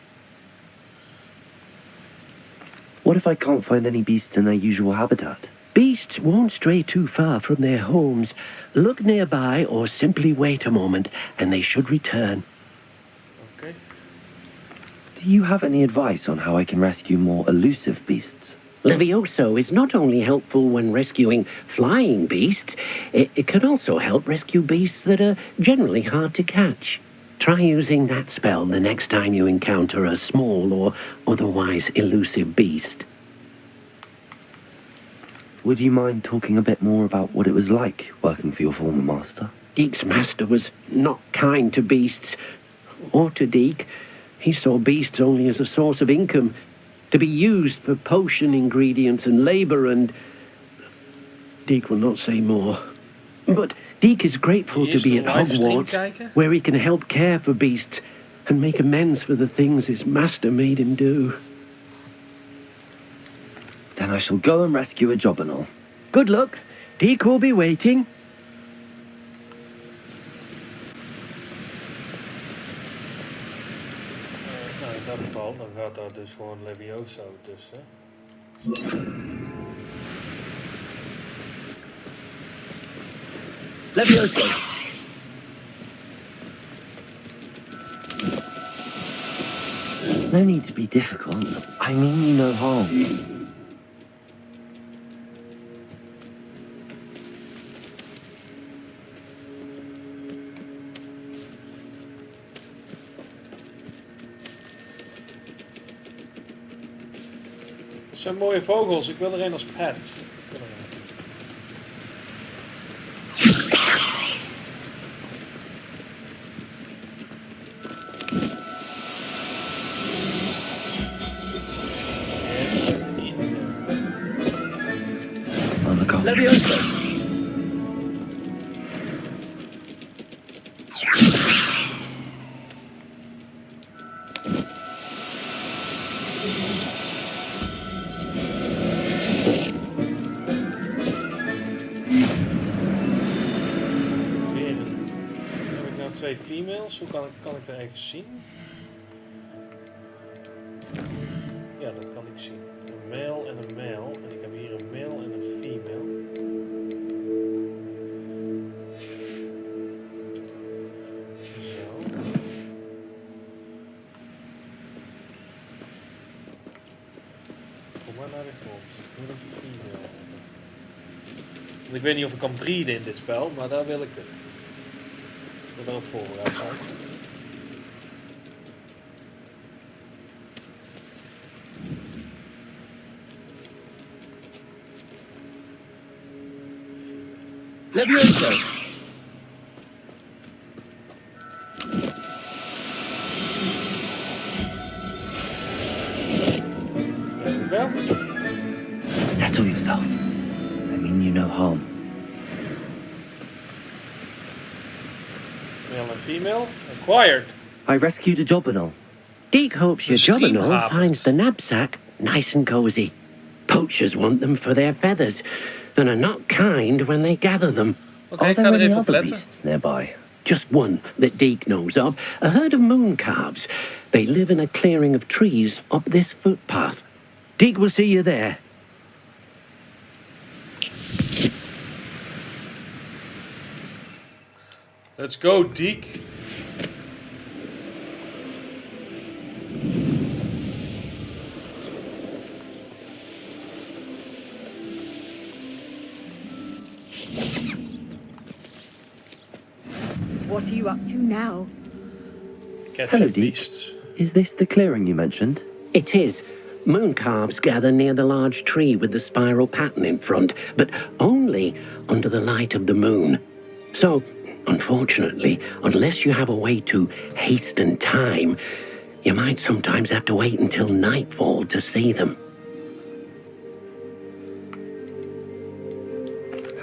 What if I can't find any beasts in their usual habitat? Beasts won't stray too far from their homes. Look nearby or simply wait a moment, and they should return. Okay. Do you have any advice on how I can rescue more elusive beasts? Levioso is not only helpful when rescuing flying beasts, it can also help rescue beasts that are generally hard to catch. Try using that spell the next time you encounter a small or otherwise elusive beast. Would you mind talking a bit more about what it was like working for your former master? Deke's master was not kind to beasts, or to Deke. He saw beasts only as a source of income, to be used for potion ingredients and labour, and Deke will not say more. But Deke is grateful to be at Hogwarts, where he can help care for beasts and make amends for the things his master made him do. Then I shall go and rescue a jobberknoll. Good luck. Deke will be waiting. Nou, in dat geval, dan gaat daar dus gewoon Levioso tussen. Levioso. No need to be difficult. I mean you no harm. Het zijn mooie vogels. Ik wil er een als pet. Levioso. Heb ik nou 2 females? Hoe kan ik dat ergens zien? Ja, dat kan ik zien. Een male en een male. En ik heb hier een male en een female. Zo. Kom maar naar de grond. Ik moet een female hebben. Want ik weet niet of ik kan breeden in dit spel, maar daar wil ik erop voorbereid zijn. Levioso. Well, Settle yourself. I mean you no harm. male and female. Acquired. I rescued a jobberknoll. Deek hopes your Steam jobberknoll harvest. finds the knapsack nice and cozy. Poachers want them for their feathers, and are not kind when they gather them. Oké, Are ik ga there er any even op other letten. beasts nearby? Just one that Deek knows of, a herd of moon calves. They live in a clearing of trees up this footpath. Deek will see you there. Let's go, Deke. What are you up to now? Catch Hello, a Deke. beast. Is this the clearing you mentioned? It is. Moon calves gather near the large tree with the spiral pattern in front, but only under the light of the moon. So, unfortunately, unless you have a way to hasten time, you might sometimes have to wait until nightfall to see them.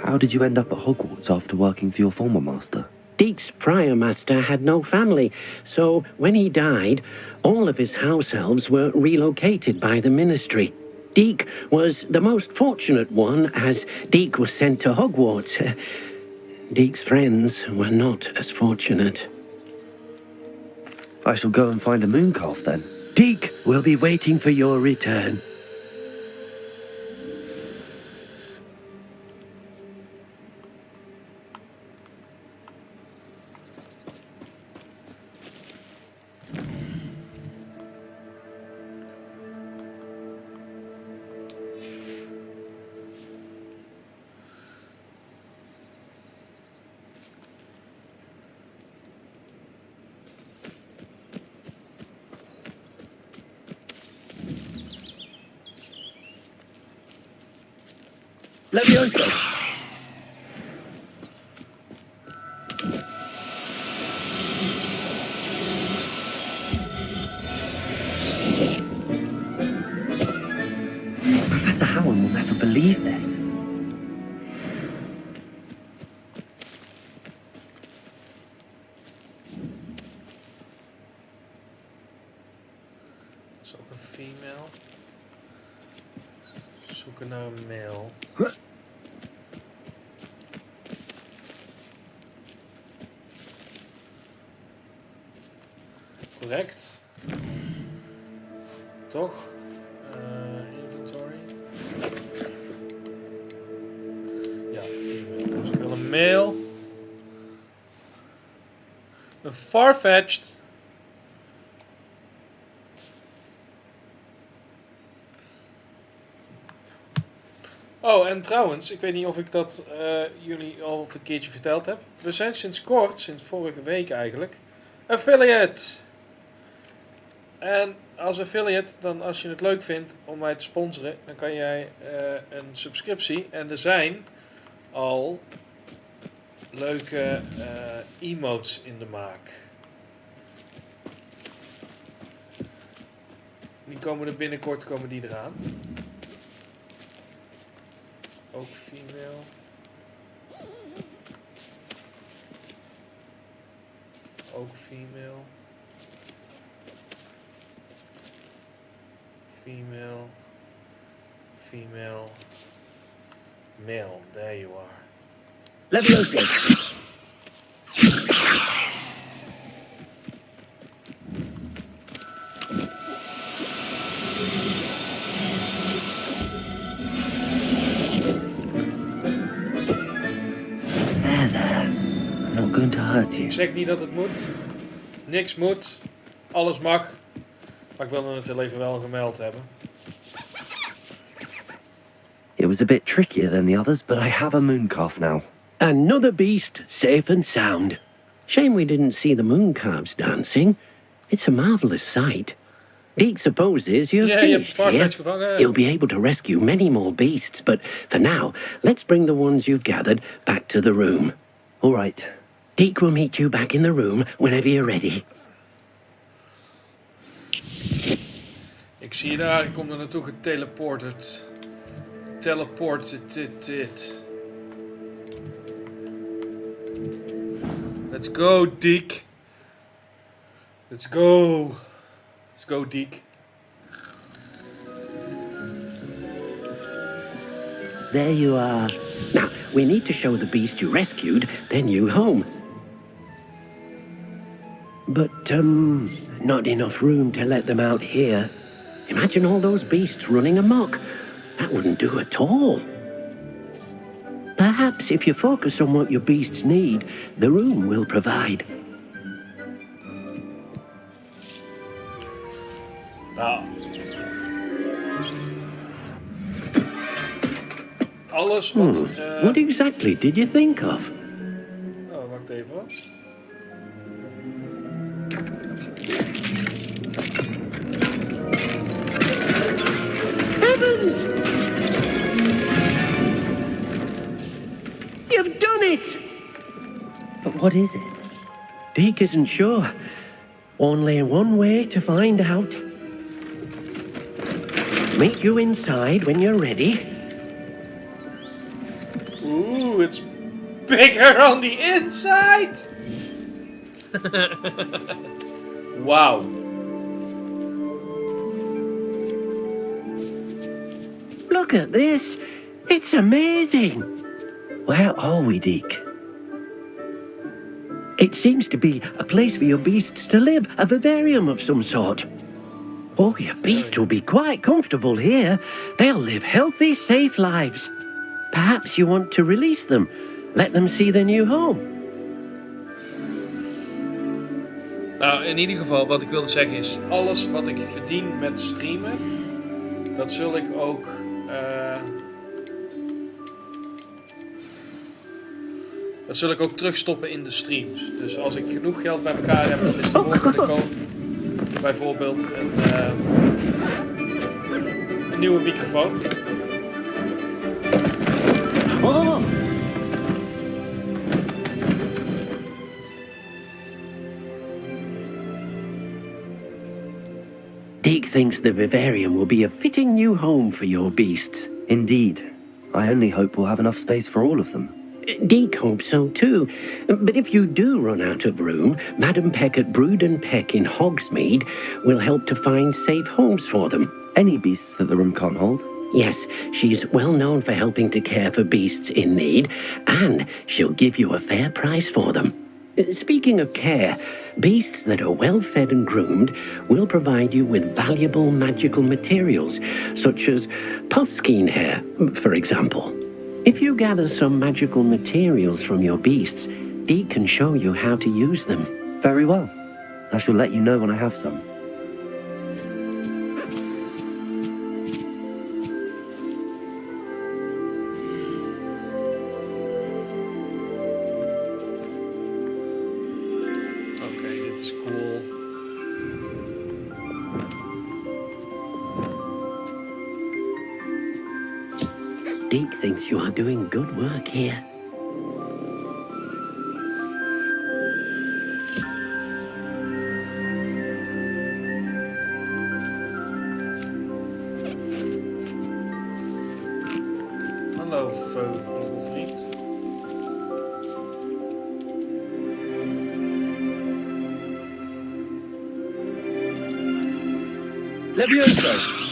How did you end up at Hogwarts after working for your former master? Deek's prior master had no family, so when he died, all of his house elves were relocated by the ministry. Deek was the most fortunate one, as Deek was sent to Hogwarts. Deek's friends were not as fortunate. I shall go and find a mooncalf then. Deek will be waiting for your return. Levioso. Professor Howard will never believe this. Dat is ook een female. Zoeken naar een male. Correct. Toch? Inventory. Ja, female. Dus ik wil een male. Far-fetched. Oh, en trouwens, ik weet niet of ik dat jullie al een keertje verteld heb. We zijn sinds kort, sinds vorige week eigenlijk, affiliate. En als affiliate, dan als je het leuk vindt om mij te sponsoren, dan kan jij een subscriptie. En er zijn al leuke emotes in de maak. Die komen er binnenkort eraan. Ook female. Ook female. Female. Female. Male. There you are. Leviosa. Not going to hurt you. Ik zeg niet dat het moet. Niks moet. Alles mag. Maar ik wilde het heel even wel gemeld hebben. It was a bit trickier than the others, but I have a mooncalf now. Another beast, safe and sound. Shame we didn't see the mooncalves dancing. It's a marvelous sight. Deke supposes you're Yeah, you have finished Farfetch here. gevangen. You'll be able to rescue many more beasts, but for now, let's bring the ones you've gathered back to the room. All right. Deke will meet you back in the room whenever you're ready. Ik zie je daar, ik kom er naartoe geteleporterd. Teleported. Let's go, Deke. Let's go. Let's go, Deke. There you are. Now, we need to show the beast you rescued their new home. But, not enough room to let them out here. Imagine all those beasts running amok. That wouldn't do at all. Perhaps if you focus on what your beasts need, the room will provide. Nou. Alles wat... What exactly did you think of? Oh, wacht even hoor. Heavens! You've done it! But what is it? Deke isn't sure. Only one way to find out. Meet you inside when you're ready. Ooh, it's bigger on the inside! Wow. Look at this. It's amazing. Where are we, Deke? It seems to be a place for your beasts to live, a vivarium of some sort. Oh, your beasts will be quite comfortable here. They'll live healthy, safe lives. Perhaps you want to release them. Let them see their new home. Nou, in ieder geval, wat ik wilde zeggen is... Alles wat ik verdien met streamen... Dat zul ik ook... dat zul ik ook terugstoppen in de streams. Dus als ik genoeg geld bij elkaar heb... Dan is de volgende koop... Bijvoorbeeld een nieuwe microfoon. Oh! Deke thinks the vivarium will be a fitting new home for your beasts. Indeed. I only hope we'll have enough space for all of them. Deke hopes so too. But if you do run out of room, Madam Peck at Brood and Peck in Hogsmeade will help to find safe homes for them. Any beasts that the room can't hold? Yes, she's well known for helping to care for beasts in need, and she'll give you a fair price for them. Speaking of care, beasts that are well fed and groomed will provide you with valuable magical materials, such as puffskein hair, for example. If you gather some magical materials from your beasts, Deke can show you how to use them. Very well. I shall let you know when I have some. Oké, dit is cool. Deke thinks you are doing good work here. Hallo, vogelvriend. Levioso!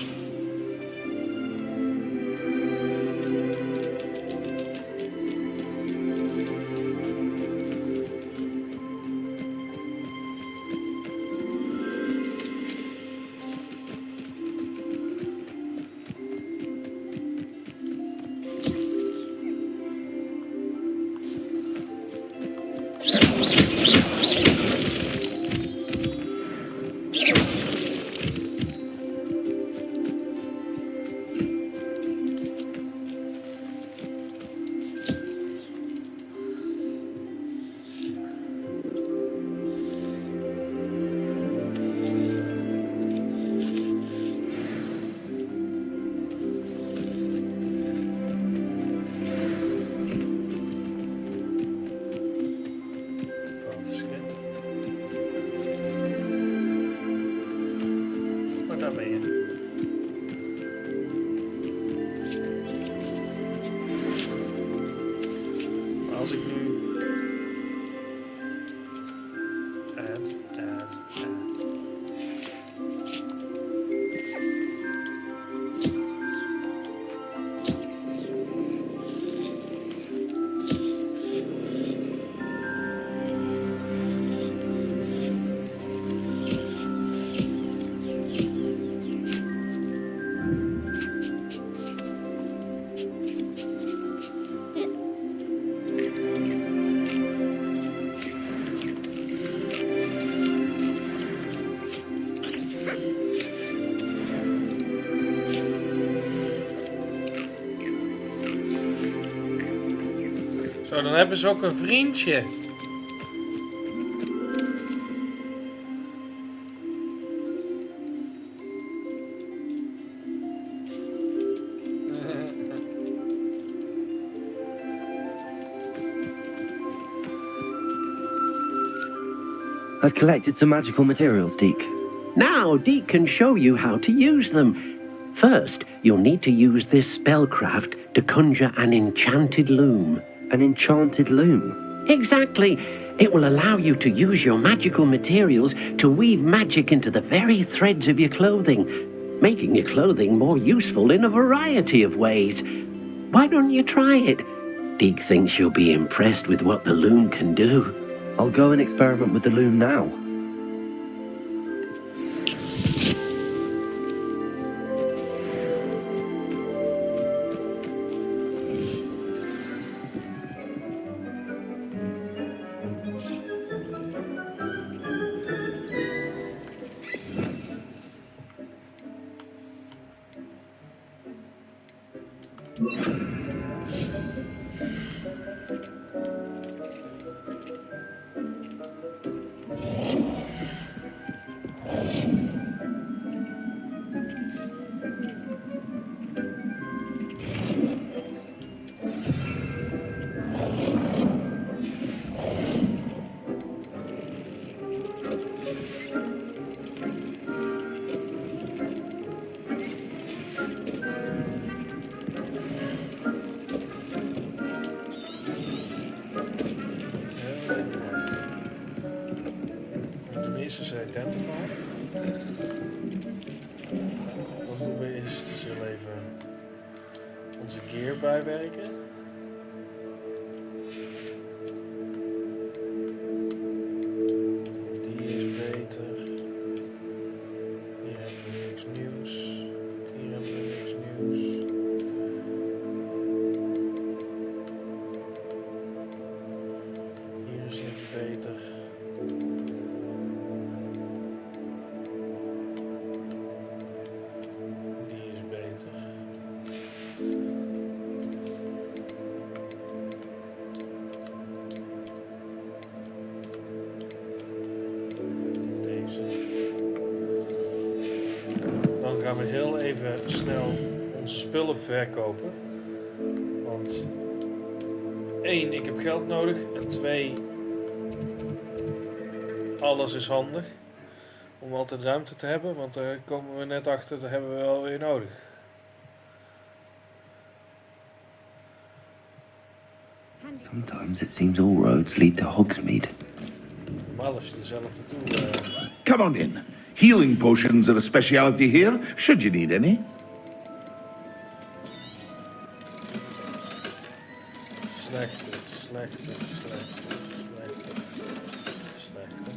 Maar daar ben je. Maar als ik nu... Zo, dan hebben ze ook een vriendje. I've collected some magical materials, Deke. Now, Deke can show you how to use them. First, you'll need to use this spellcraft to conjure an enchanted loom. An enchanted loom? Exactly. It will allow you to use your magical materials to weave magic into the very threads of your clothing, making your clothing more useful in a variety of ways. Why don't you try it? Deke thinks you'll be impressed with what the loom can do. I'll go and experiment with the loom now. Tenminste, ze identified. Wat doen we is dus heel even onze gear bijwerken. Die is beter. Hier hebben we niks nieuws. Hier hebben we niks nieuws. Hier is niks beter. gaan we heel even snel onze spullen verkopen. Want 1, ik heb geld nodig. En 2, alles is handig. Om altijd ruimte te hebben. Want daar komen we net achter, dat hebben we wel weer nodig. Sometimes it seems all roads lead to Hogsmeade. Normaal als je er zelf naartoe... Come on in. Healing potions are a specialty here, should you need any. Slechter, slechter, slechter, slechter, slechter.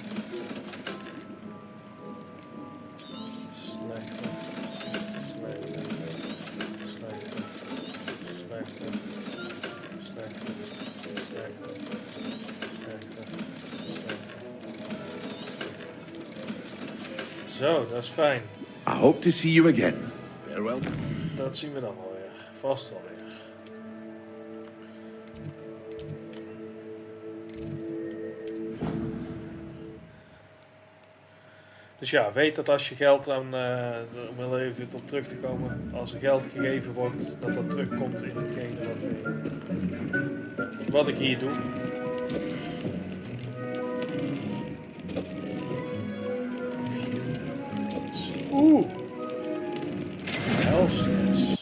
Slechter, slechter, slechter, slechter, slechter, slechter, slechter, slechter. Zo, dat is fijn. I hope to see you again. Farewell. Dat zien we dan wel weer. Vast wel weer. Dus ja, weet dat als je geld dan, om wel even op terug te komen, als er geld gegeven wordt, dat dat terugkomt in hetgene wat ik hier doe. Oeh! Helsjes.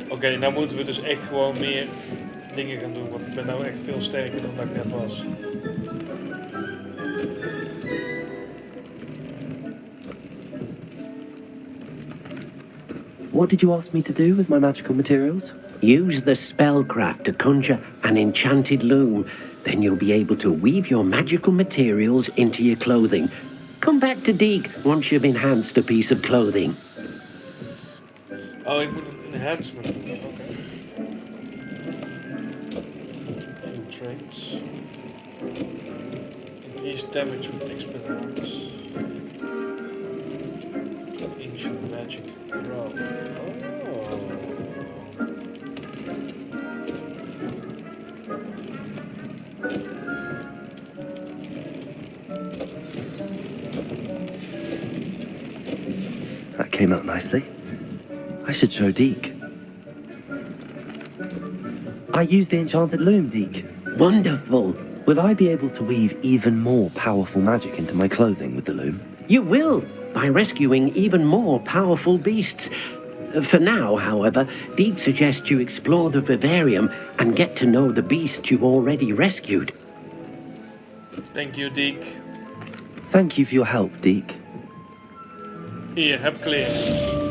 Oké, nou moeten we dus echt gewoon meer dingen gaan doen, want ik ben nou echt veel sterker dan dat ik net was. What did you ask me to do with my magical materials? Use the spellcraft to conjure an enchanted loom. Then you'll be able to weave your magical materials into your clothing. Come back to Deke once you've enhanced a piece of clothing. Oh, ik moet een enhancement doen. Oké. Few traits. Increase damage with experience. Ancient magic throw. Oh. That came out nicely. I should show Deke. I used the enchanted loom, Deke. Wonderful. Will I be able to weave even more powerful magic into my clothing with the loom? You will, by rescuing even more powerful beasts. For now, however, Deke suggests you explore the vivarium and get to know the beasts you've already rescued. Thank you, Deke. Thank you for your help, Deke. Hier, heb kleren.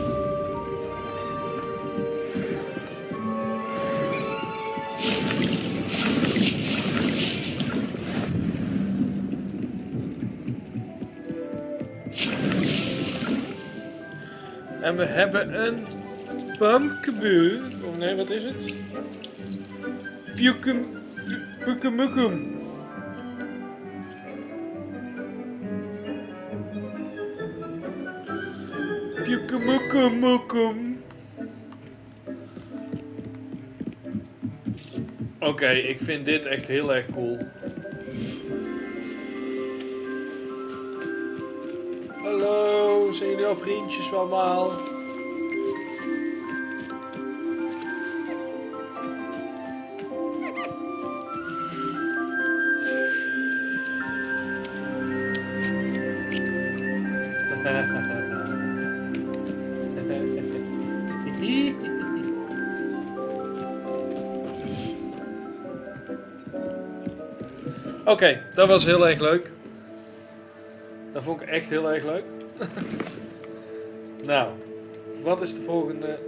En we hebben een pumpkebeu. Of nee, wat is het? Pukemukum. Pukemukum. Oké, ik vind dit echt heel erg cool. Hallo, zijn jullie al vriendjes allemaal? Oké, dat was heel erg leuk. Dat vond ik echt heel erg leuk. Nou, wat is de volgende?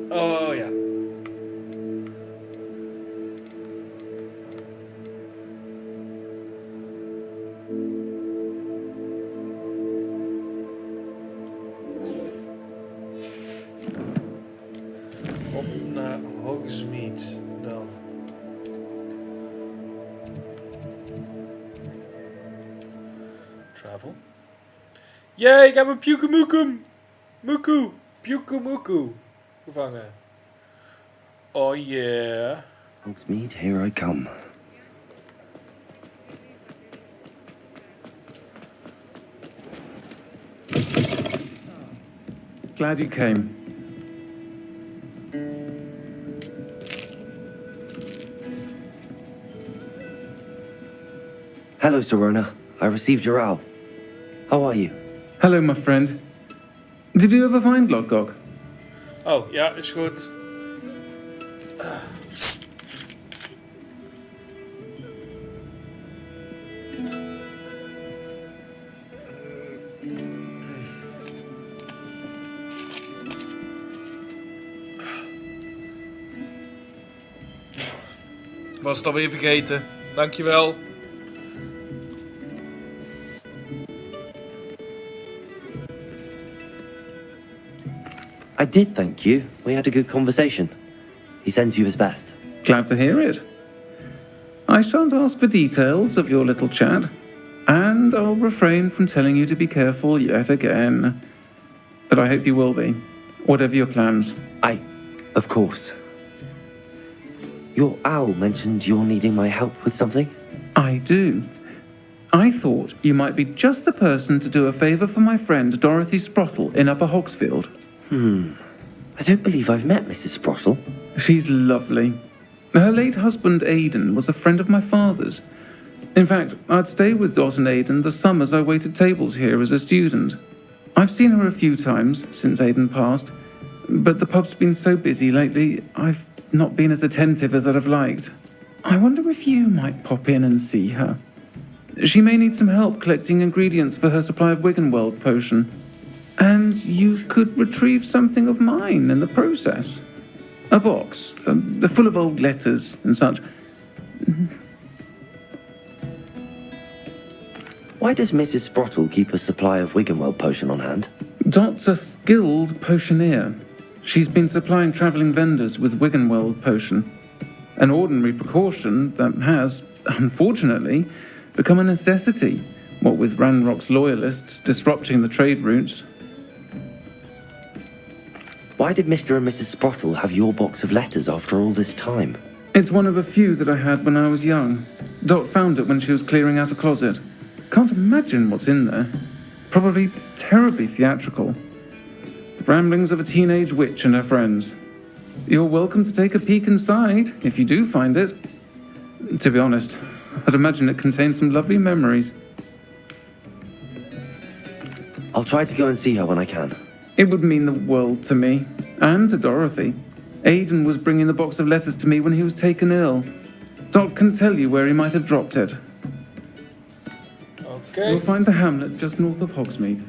Oh ja. Op naar Hogsmeade dan. tafel. Jee, ik heb een Pyukumukum. Muku. Pyukumuku. Gevangen. Oh yeah. Hogsmeade, here I come. Glad you came. Hello, Serona. I received your owl. How are you? Hello, my friend. Did you ever find Lodgok? Oh, ja, is goed. Was het alweer vergeten. Dankjewel. I did, thank you. We had a good conversation. He sends you his best. Glad to hear it. I shan't ask for details of your little chat, and I'll refrain from telling you to be careful yet again. But I hope you will be, whatever your plans. Of course. Your owl mentioned you're needing my help with something? I do. I thought you might be just the person to do a favour for my friend Dorothy Sprottle in Upper Hogsfield. I don't believe I've met Mrs. Sprottle. She's lovely. Her late husband Aidan was a friend of my father's. In fact, I'd stay with Dot and Aidan the summers I waited tables here as a student. I've seen her a few times since Aidan passed, but the pub's been so busy lately, I've not been as attentive as I'd have liked. I wonder if you might pop in and see her. She may need some help collecting ingredients for her supply of Wiggenweld potion. And you could retrieve something of mine in the process. A box, full of old letters and such. Why does Mrs. Sprottle keep a supply of Wiggenweld potion on hand? Dot's a skilled potioneer. She's been supplying travelling vendors with Wiggenweld potion. An ordinary precaution that has, unfortunately, become a necessity, what with Ranrock's loyalists disrupting the trade routes. Why did Mr. and Mrs. Sprottle have your box of letters after all this time? It's one of a few that I had when I was young. Dot found it when she was clearing out a closet. Can't imagine what's in there. Probably terribly theatrical. Ramblings of a teenage witch and her friends. You're welcome to take a peek inside, if you do find it. To be honest, I'd imagine it contains some lovely memories. I'll try to go and see her when I can. It would mean the world to me, and to Dorothy. Aidan was bringing the box of letters to me when he was taken ill. Dot can tell you where he might have dropped it. Okay. You'll find the hamlet just north of Hogsmeade.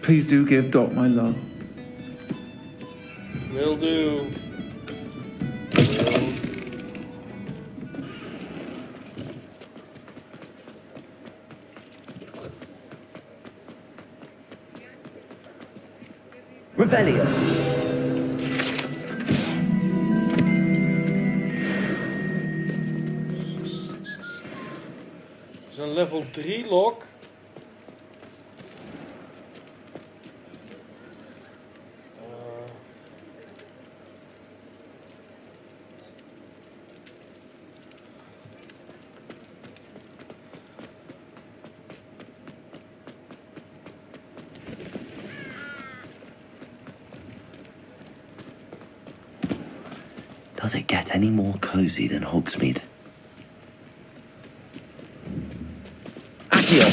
Please do give Dot my love. Will do. Revelio. Het is een level 3 lock. Does it get any more cozy than Hogsmeade? Accio!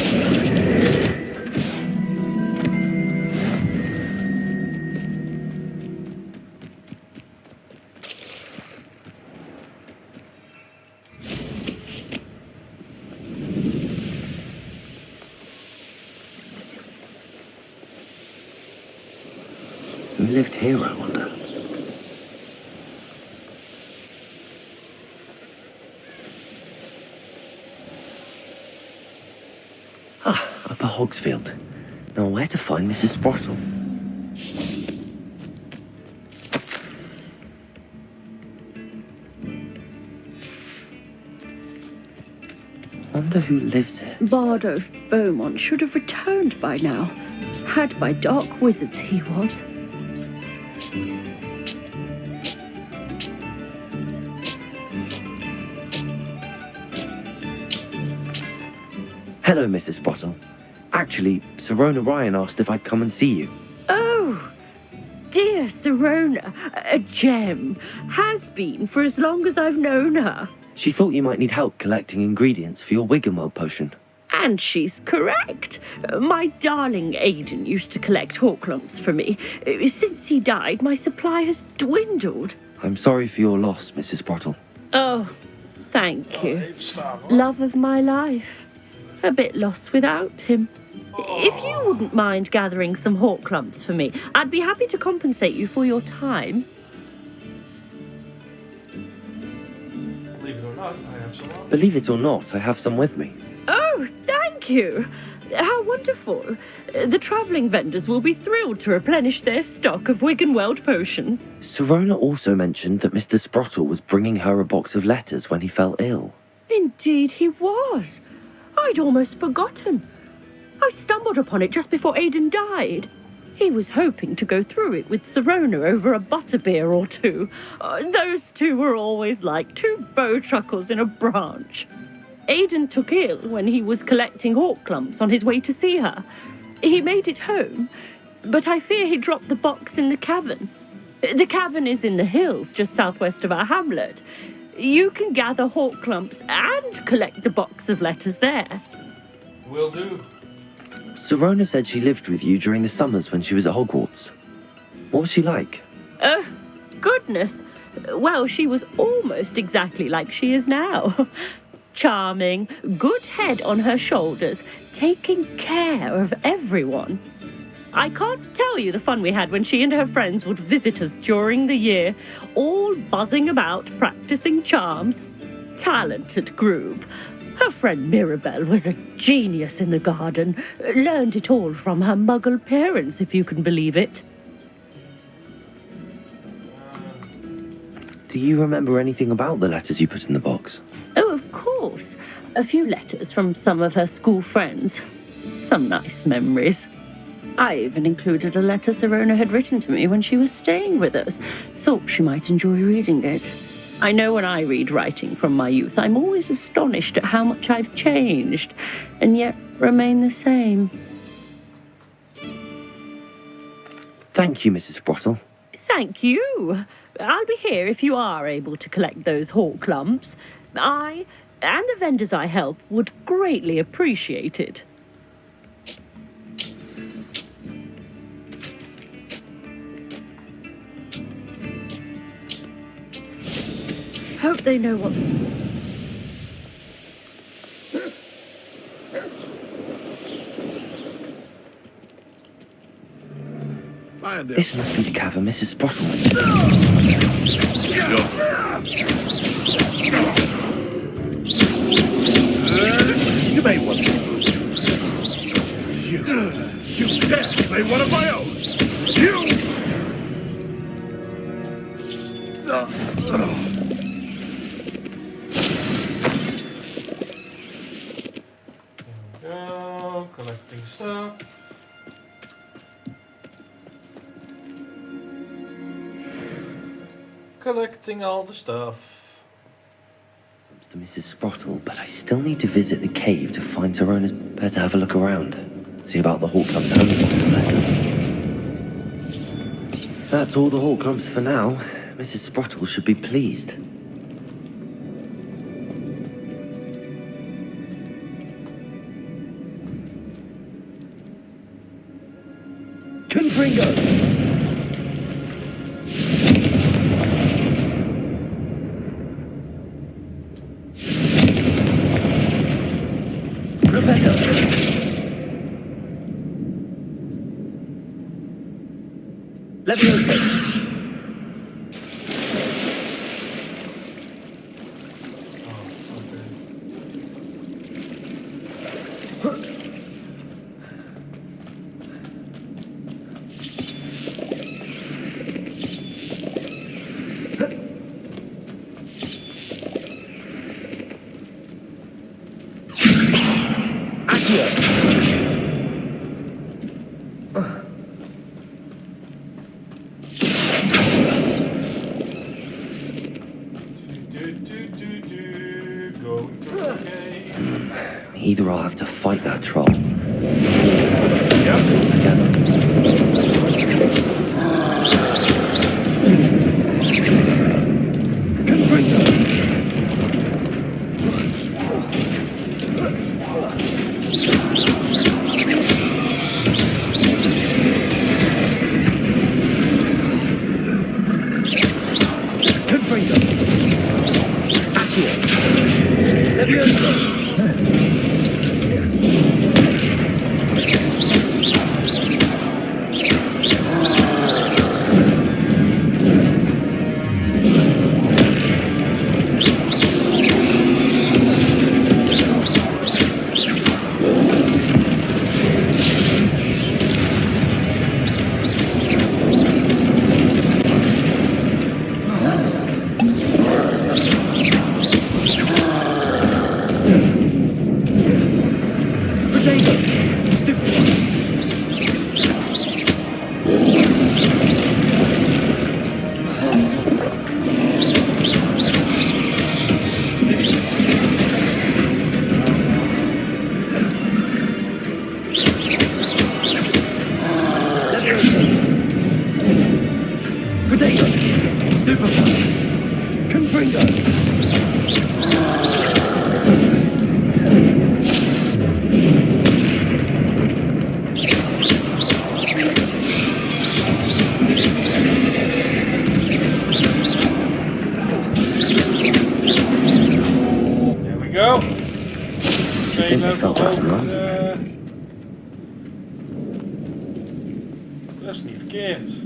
Who lived here, I wonder? Upper Hogsfield. Now where to find Mrs. Sprottle? Wonder who lives here. Bardo Beaumont should have returned by now. Had by dark wizards he was. Hello, Mrs. Sprottle. Actually, Sirona Ryan asked if I'd come and see you. Oh, dear Sirona, a gem. Has been for as long as I've known her. She thought you might need help collecting ingredients for your Wiggenweld potion. And she's correct. My darling Aidan used to collect Horklumps for me. Since he died, my supply has dwindled. I'm sorry for your loss, Mrs. Sprottle. Oh, thank you. Love of my life. A bit lost without him. If you wouldn't mind gathering some Horklumps for me, I'd be happy to compensate you for your time. Believe it or not, I have some with me. Oh, thank you. How wonderful. The travelling vendors will be thrilled to replenish their stock of Wiggenweld potion. Sirona also mentioned that Mr. Sprottle was bringing her a box of letters when he fell ill. Indeed he was. I'd almost forgotten. I stumbled upon it just before Aidan died. He was hoping to go through it with Sirona over a butterbeer or two. Those two were always like two bowtruckles in a branch. Aidan took ill when he was collecting Horklumps on his way to see her. He made it home, but I fear he dropped the box in the cavern. The cavern is in the hills just southwest of our hamlet. You can gather Horklumps and collect the box of letters there. Will do. Sirona said she lived with you during the summers when she was at Hogwarts. What was she like? Goodness. Well, she was almost exactly like she is now. Charming, good head on her shoulders, taking care of everyone. I can't tell you the fun we had when she and her friends would visit us during the year, all buzzing about, practicing charms. Talented group. Her friend Mirabelle was a genius in the garden. Learned it all from her muggle parents, if you can believe it. Do you remember anything about the letters you put in the box? Oh, of course. A few letters from some of her school friends. Some nice memories. I even included a letter Sirona had written to me when she was staying with us. Thought she might enjoy reading it. I know when I read writing from my youth, I'm always astonished at how much I've changed, and yet remain the same. Thank you, Mrs. Sprottle. Thank you. I'll be here if you are able to collect those Horklumps. I, and the vendors I help, would greatly appreciate it. Hope they know what... This must be the cavern Mrs. Sprottle. You may want to. You dare play one of my own! You! Go, collecting stuff. Collecting all the stuff. To Mrs. Sprottle, but I still need to visit the cave to find Sirona's. Better have a look around. See about the Horklumps and the box of letters. That's all the Horklumps for now. Mrs. Sprottle should be pleased. Confringo! Let me open. Either I'll have to fight that troll. Together. Dat is niet verkeerd.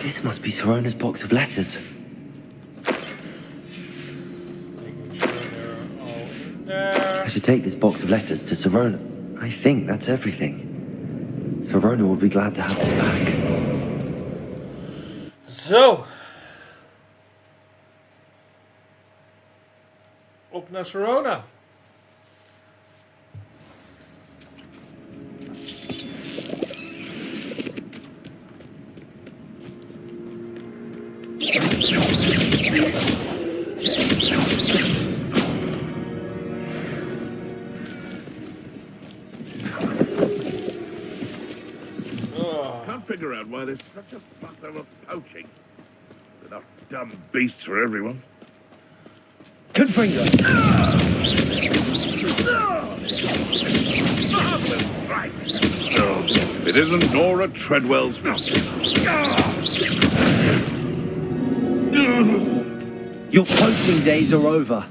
This must be Sirona's box of letters. I should take this box of letters to Sirona. I think that's everything. Sirona will be glad to have this back. Zo. Op naar Sirona. Can't figure out why there's such a fuss over poaching. Enough dumb beasts for everyone. Confringo. Marvelous right. No, it isn't Nora Treadwell's mouth. Your poaching days are over.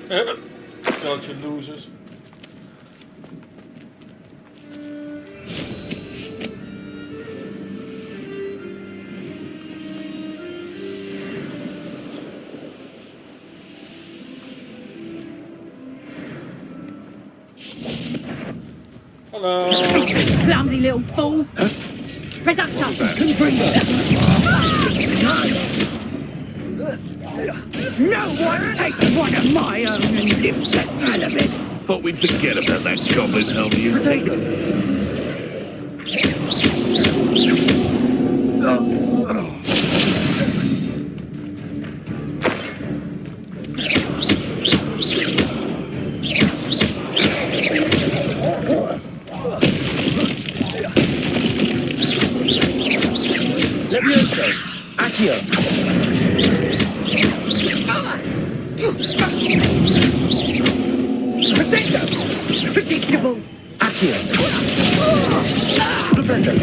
Bunch of losers. Hello. Clumsy little fool. Reductor. No one takes one of my own and lives the thrill of it. Thought we'd forget about that goblin helm you. Levioso. Accio. Protector. Predictable. Accio. Preventer.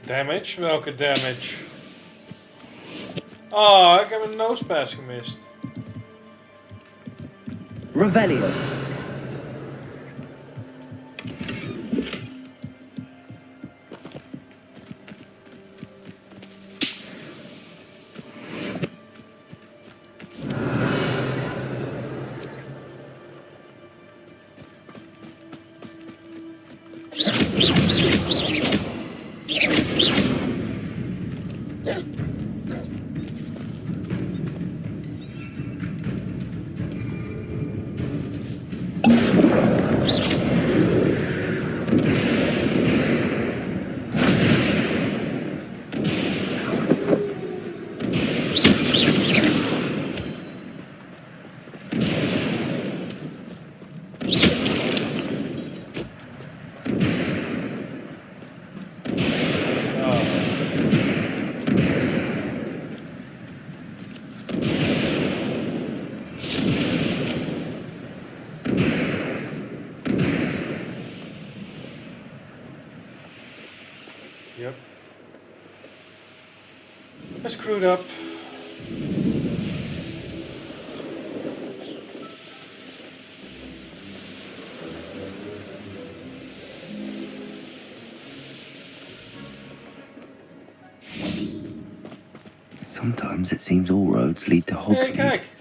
Damage? Welke damage? Oh, ik heb een nosepass gemist. Revelio. Yep. I screwed up. Sometimes it seems all roads lead to Hey, Hogsmeade. kijk.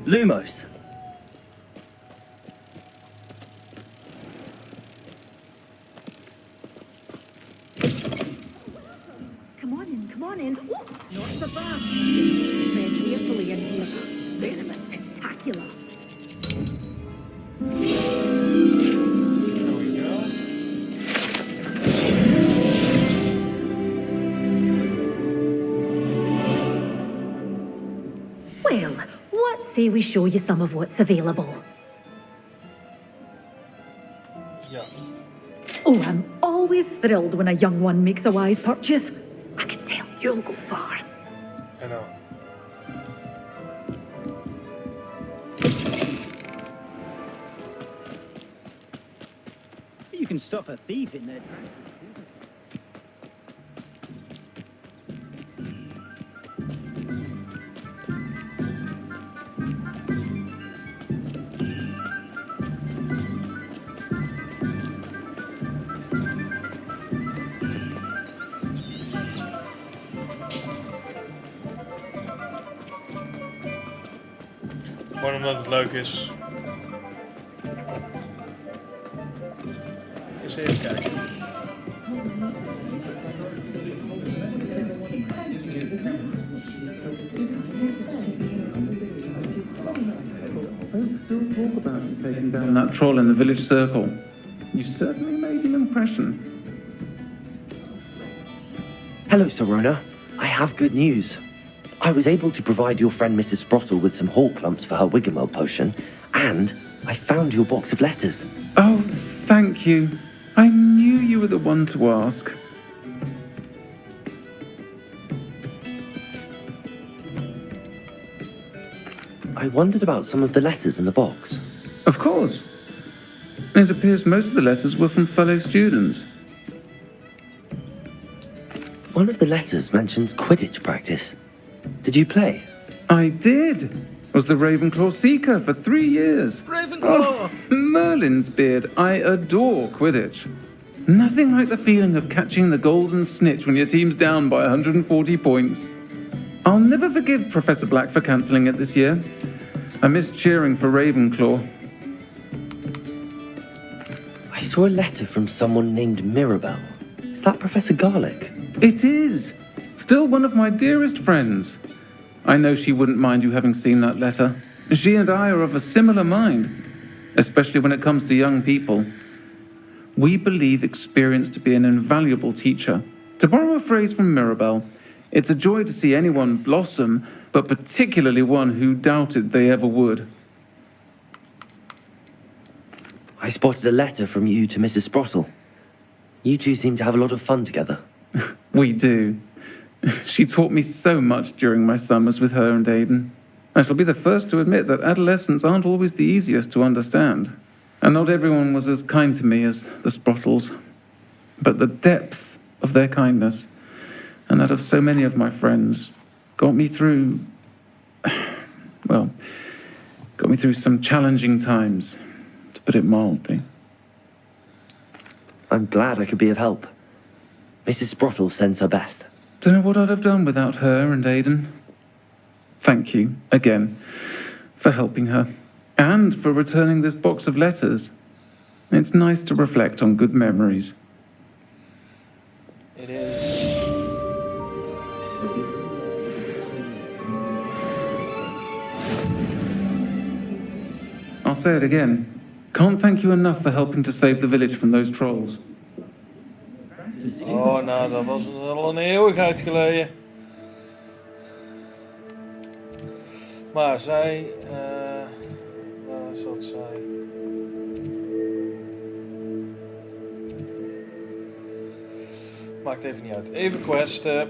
Lumos. Come on in. Ooh, not so fast. Tread carefully in here. Venomous tentacular. There we go. Well, what say we show you some of what's available? Yeah. Oh, I'm always thrilled when a young one makes a wise purchase. I can tell you'll go far. I know. You can stop a thief in their tracks. Gewoon omdat het leuk is. Eens even kijken. Talk about taking down that troll in the village circle. You certainly made an impression. Hello, Serona. I have good news. I was able to provide your friend Mrs. Sprottle with some hawk lumps for her Wiggenweld potion, and I found your box of letters. Oh, thank you. I knew you were the one to ask. I wondered about some of the letters in the box. Of course. It appears most of the letters were from fellow students. One of the letters mentions Quidditch practice. Did you play? I did. Was the Ravenclaw Seeker for 3 years. Ravenclaw! Oh, Merlin's beard. I adore Quidditch. Nothing like the feeling of catching the golden snitch when your team's down by 140 points. I'll never forgive Professor Black for cancelling it this year. I miss cheering for Ravenclaw. I saw a letter from someone named Mirabelle. Is that Professor Garlick? It is. Still one of my dearest friends. I know she wouldn't mind you having seen that letter. She and I are of a similar mind, especially when it comes to young people. We believe experience to be an invaluable teacher. To borrow a phrase from Mirabelle, it's a joy to see anyone blossom, but particularly one who doubted they ever would. I spotted a letter from you to Mrs. Sprottle. You two seem to have a lot of fun together. We do. She taught me so much during my summers with her and Aidan. I shall be the first to admit that adolescents aren't always the easiest to understand. And not everyone was as kind to me as the Sprottles. But the depth of their kindness, and that of so many of my friends, got me through... well, got me through some challenging times, to put it mildly. I'm glad I could be of help. Mrs. Sprottle sends her best. Don't know what I'd have done without her and Aidan. Thank you, again, for helping her, and for returning this box of letters. It's nice to reflect on good memories. It is. I'll say it again. Can't thank you enough for helping to save the village from those trolls. Oh, nou, dat was al een eeuwigheid geleden. Maar zij... waar zat zij? Maakt even niet uit. Even questen.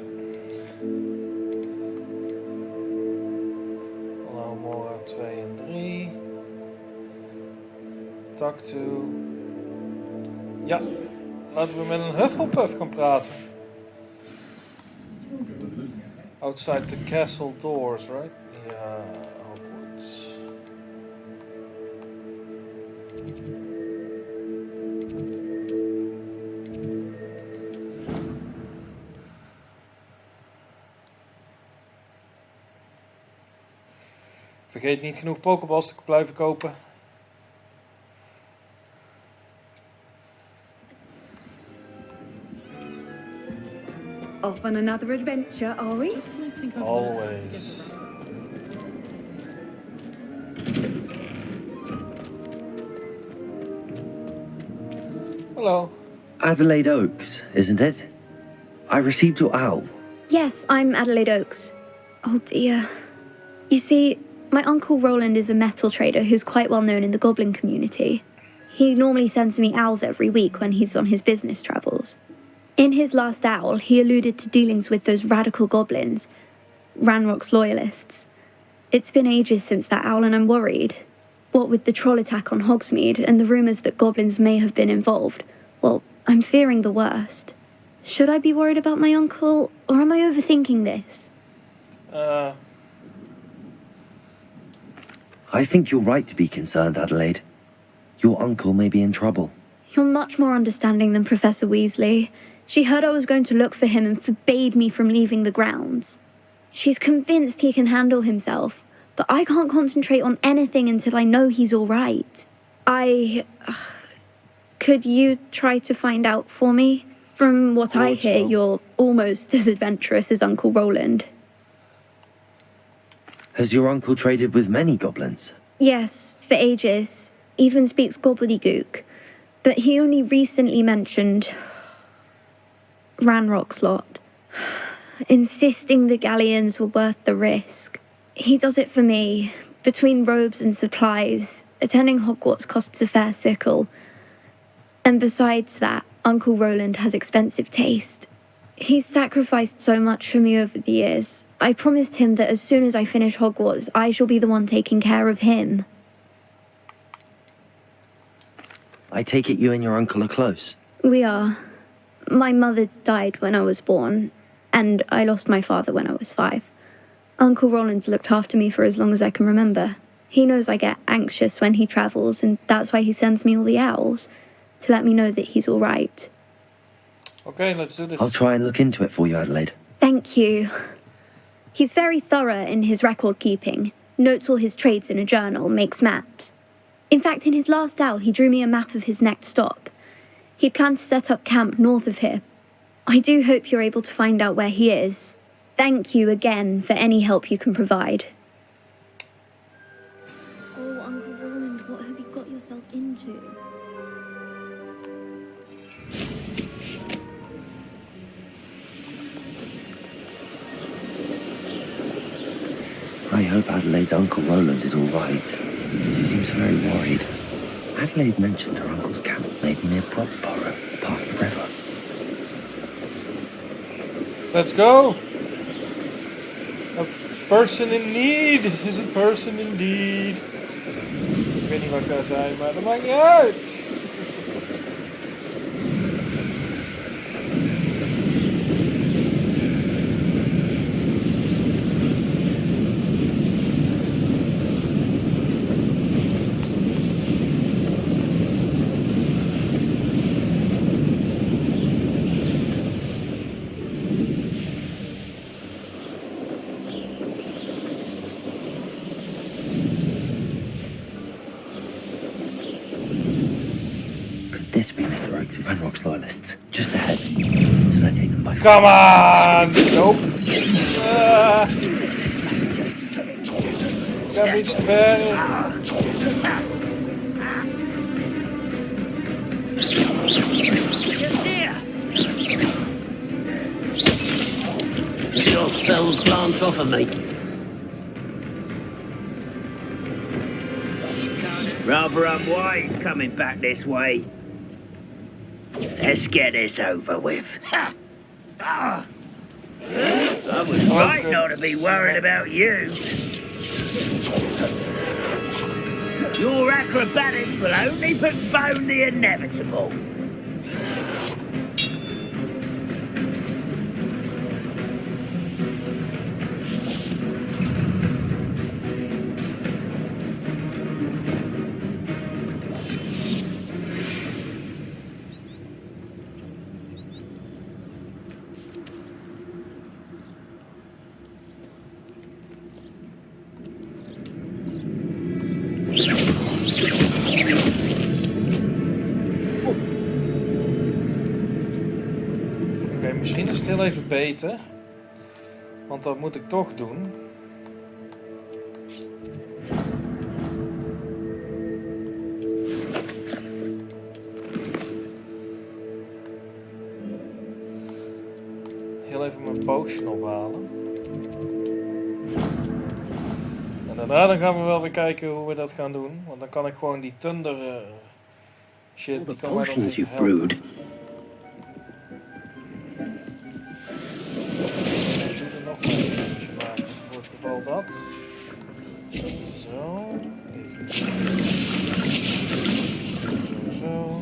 Hallo, morgen 2 en 3. Talk to... Ja, laten we met een Hufflepuff gaan praten. Outside the castle doors, right? Ja, Hogwarts. Vergeet niet genoeg Pokéballs te blijven kopen. Off on another adventure, are we? Always. Hello. Adelaide Oaks, isn't it? I received your owl. Yes, I'm Adelaide Oaks. Oh dear. You see, my uncle Roland is a metal trader who's quite well known in the goblin community. He normally sends me owls every week when he's on his business travels. In his last owl, he alluded to dealings with those radical goblins, Ranrock's loyalists. It's been ages since that owl and I'm worried. What with the troll attack on Hogsmeade and the rumours that goblins may have been involved, well, I'm fearing the worst. Should I be worried about my uncle, or am I overthinking this? I think you're right to be concerned, Adelaide. Your uncle may be in trouble. You're much more understanding than Professor Weasley. She heard I was going to look for him and forbade me from leaving the grounds. She's convinced he can handle himself, but I can't concentrate on anything until I know he's all right. Could you try to find out for me? From what I hear, you're almost as adventurous as Uncle Roland. Has your uncle traded with many goblins? Yes, for ages. Even speaks gobbledygook. But he only recently mentioned Ranrock's lot, insisting the galleons were worth the risk. He does it for me. Between robes and supplies, attending Hogwarts costs a fair sickle. And besides that, Uncle Roland has expensive taste. He's sacrificed so much for me over the years. I promised him that as soon as I finish Hogwarts, I shall be the one taking care of him. I take it you and your uncle are close. We are. My mother died when I was born, and I lost my father when I was 5. Uncle Roland's looked after me for as long as I can remember. He knows I get anxious when he travels, and that's why he sends me all the owls, to let me know that he's all right. Okay, let's do this. I'll try and look into it for you, Adelaide. Thank you. He's very thorough in his record keeping, notes all his trades in a journal, makes maps. In fact, in his last owl, he drew me a map of his next stop. He'd planned to set up camp north of here. I do hope you're able to find out where he is. Thank you again for any help you can provide. Oh, Uncle Roland, what have you got yourself into? I hope Adelaide's Uncle Roland is all right. She seems very worried. Adelaide mentioned her uncle's camp may be near Brockborough, past the river. Let's go! A person in need! Is a person indeed? Ik weet niet wat ik daar zei, maar dat maakt niet uit! This be Mr. Oakes' Ranrock's loyalists. Just ahead. Should I take them by Come on! Nope. Got iets te ver. Your spells glance off of me. Rather unwise coming back this way. Let's get this over with. Ha! Ah! I was right not to be worried about you. Your acrobatics will only postpone the inevitable. Misschien is het heel even beter. Want dat moet ik toch doen. Heel even mijn potion ophalen. En daarna dan gaan we wel weer kijken hoe we dat gaan doen. Want dan kan ik gewoon die thunder shit, die kan mij dan even helpen. Dat. Zo. Even. Zo. En zo.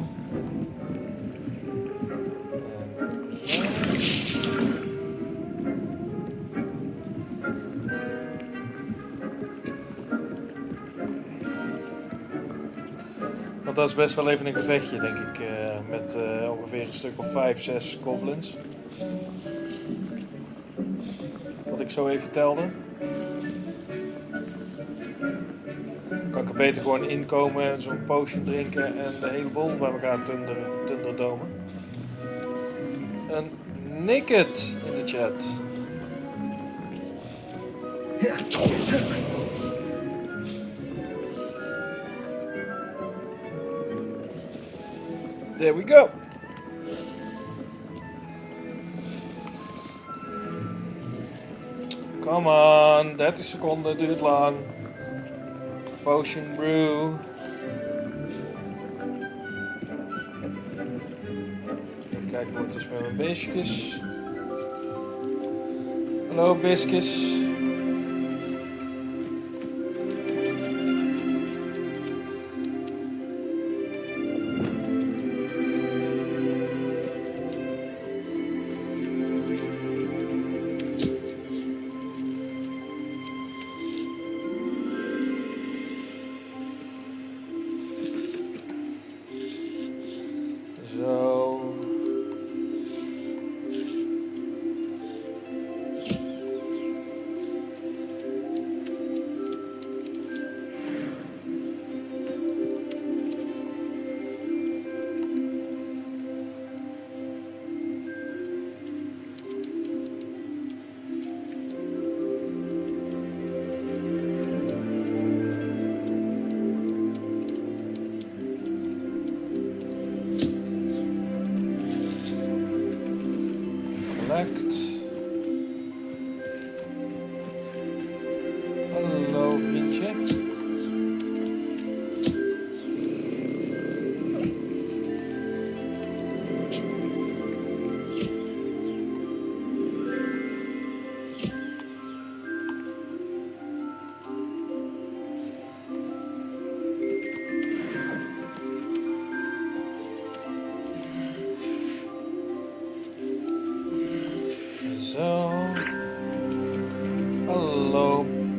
Want dat is best wel even een gevechtje, denk ik. Met ongeveer een stuk of 5, 6 goblins. Wat ik zo even telde. Kan ik er beter gewoon inkomen en zo'n potion drinken en de hele boel bij elkaar tunderdomen. En Nicket in de chat. There we go. Come on, 30 seconden duurt lang. Potion brew. Even kijken hoe het is met mijn beestjes. Hallo beestjes.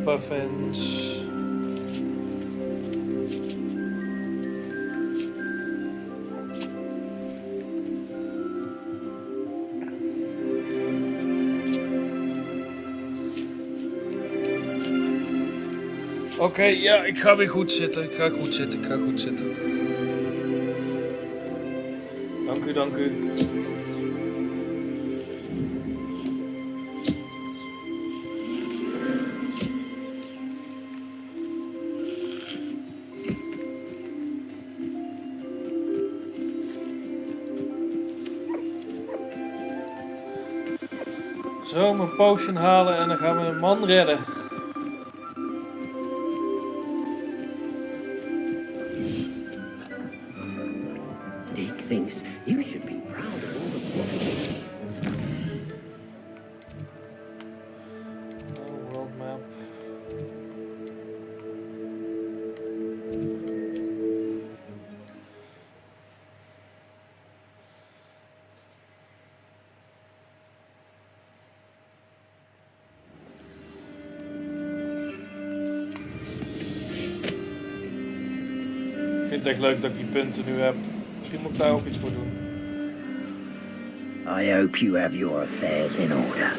puffins. Oké, ja, ik ga weer goed zitten. Ik ga goed zitten. Dank u. Zo, mijn potion halen en dan gaan we een man redden. Dick thinks you should be proud of all the World map. Ik vind het echt leuk dat ik die punten nu heb. Misschien moet ik daar ook iets voor doen. I hope you have your affairs in order.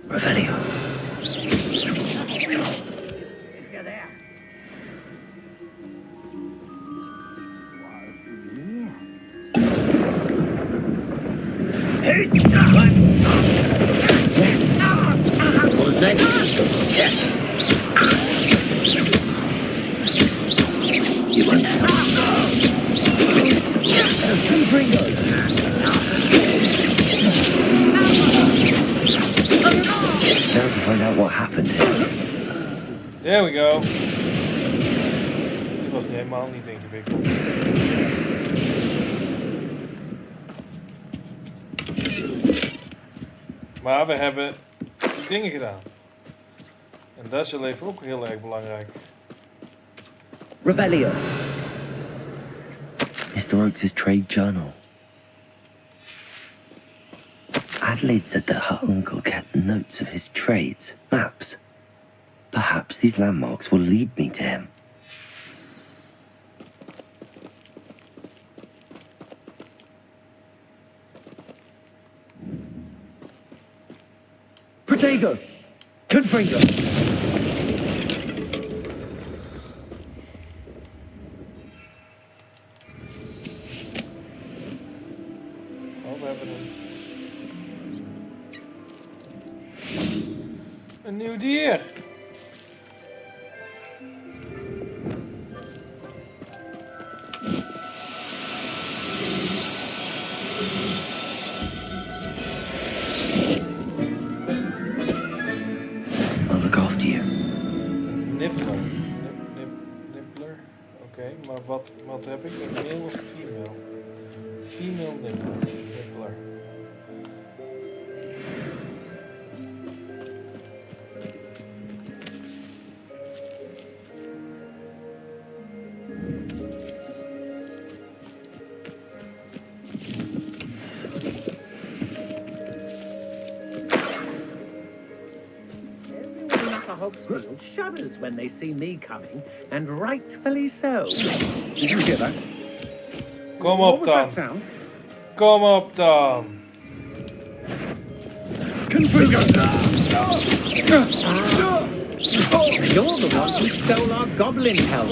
Revelio. Yes. Was that? Yes. You want now to find out what happened here. There we go. Dit was helemaal niet ingewikkeld. Maar we hebben die dingen gedaan. En dat is even ook heel erg belangrijk. Revelio. Mr. Oakes' trade journal. Adelaide said that her uncle kept notes of his trades, maps. Perhaps these landmarks will lead me to him. Protego! Confringo! Oh, we hebben een nieuw dier. I'll look after you. Nibbler. Nibbler. Oké, maar wat heb ik? Een male of female? Female nibbler. Hogwarts shudders when they see me coming, and rightfully so. Did you hear that? Kom What op was dan. that sound? Kom op dan. Confringo! You're the one who stole our goblin helm.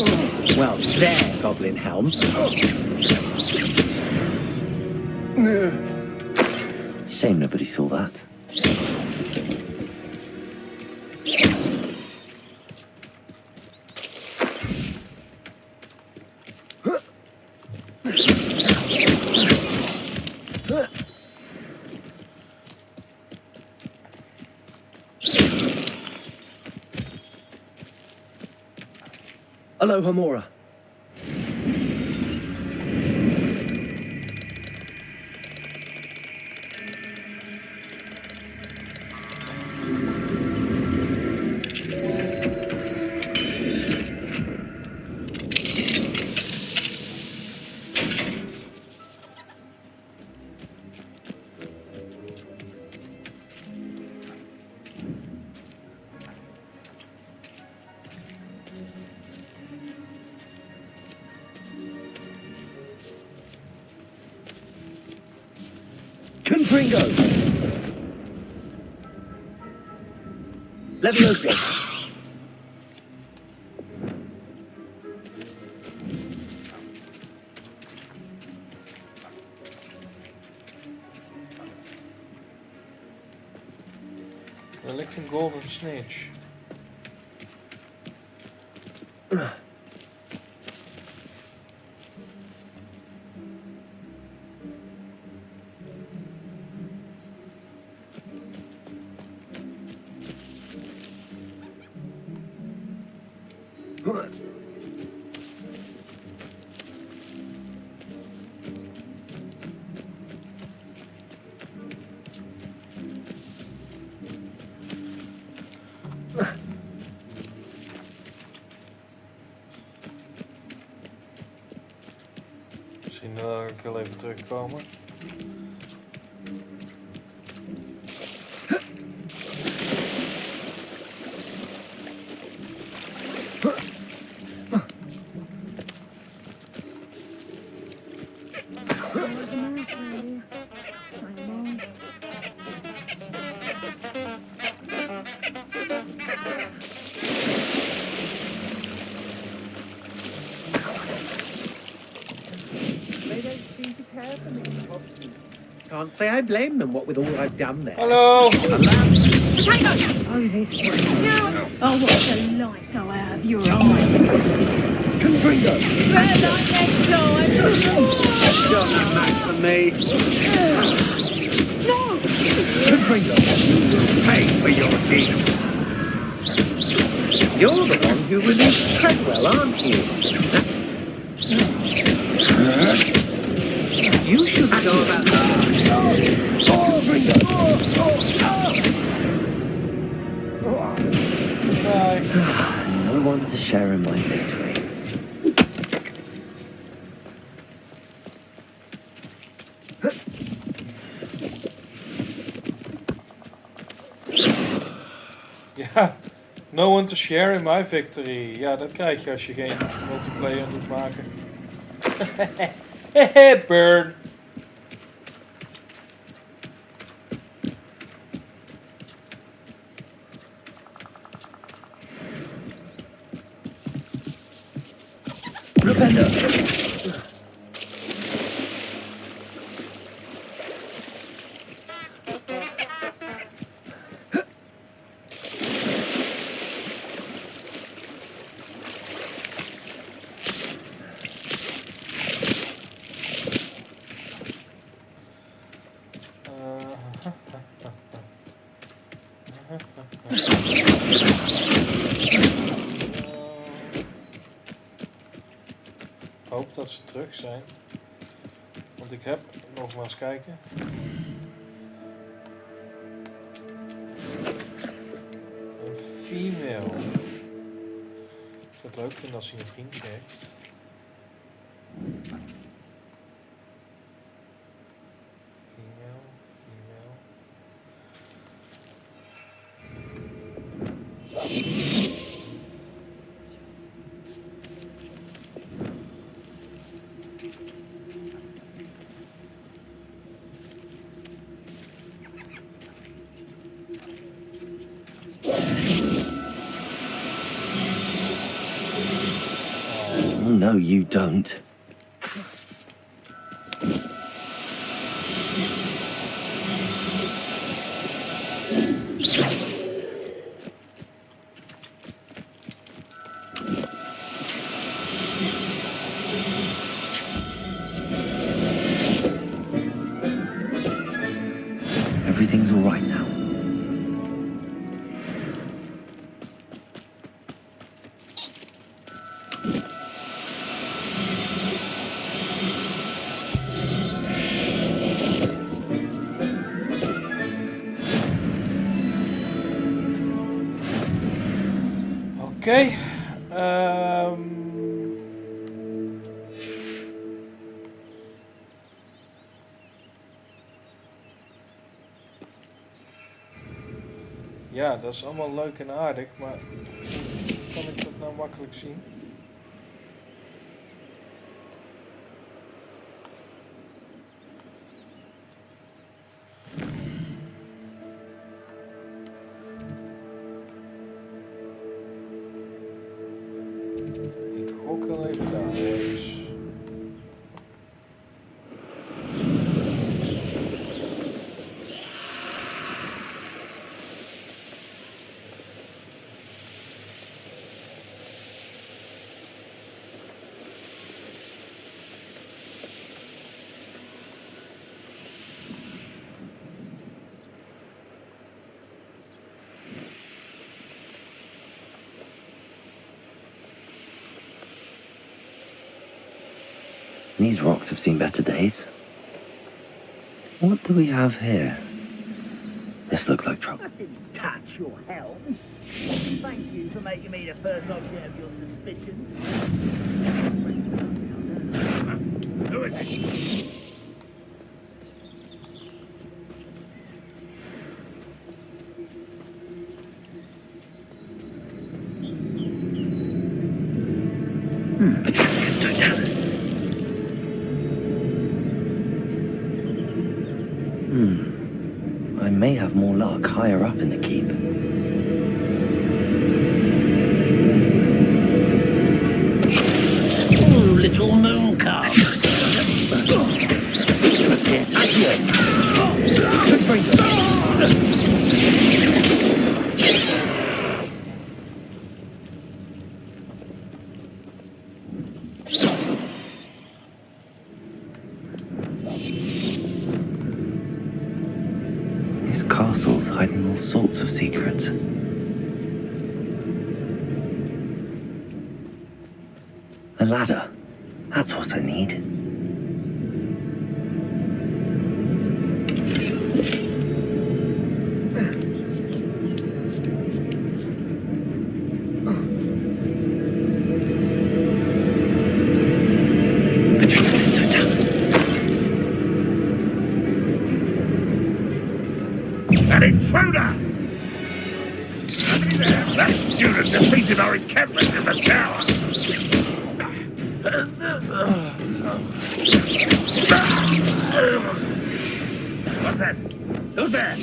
Well, their goblin helm. Shame nobody saw that. Aloha Mora. Confringo! Levioso! Er ligt een golden snitch. Misschien wil ik wel even terugkomen. Can't say I blame them, what with all I've done there. Hello! Potatoes! Moses. Oh, what a delight thou have your eyes. Confringo! Bear thy next time. You don't have much for me. No! Confringo! You will pay for your deed. You're the one who released Treadwell, aren't you? You should know about that. No one to share in my victory. Ja, no one to share in my victory. Ja, dat krijg je als je geen multiplayer moet maken. Hehe, burn. Flipendo! Hoop dat ze terug zijn. Want ik heb, nog maar eens kijken. Een female. Ik zou het leuk vinden als hij een vriendje heeft. Female, female. Oh, no, you don't. Everything's all right now. Okay. Ja, dat is allemaal leuk en aardig, maar kan ik dat nou makkelijk zien? Ik gok wel even daar ergens. These rocks have seen better days. What do we have here? This looks like trouble. Touch your helm. Thank you for making me the first object of your suspicions. Who is it? Petricus totalis. I may have more luck higher up in the keep. Oh, little moon calf. Prepare to This castle's hiding all sorts of secrets. A ladder. That's what I need. Petricus totalis. An intruder! Somebody there! That student defeated our encampment in the tower! What's that? Who's there?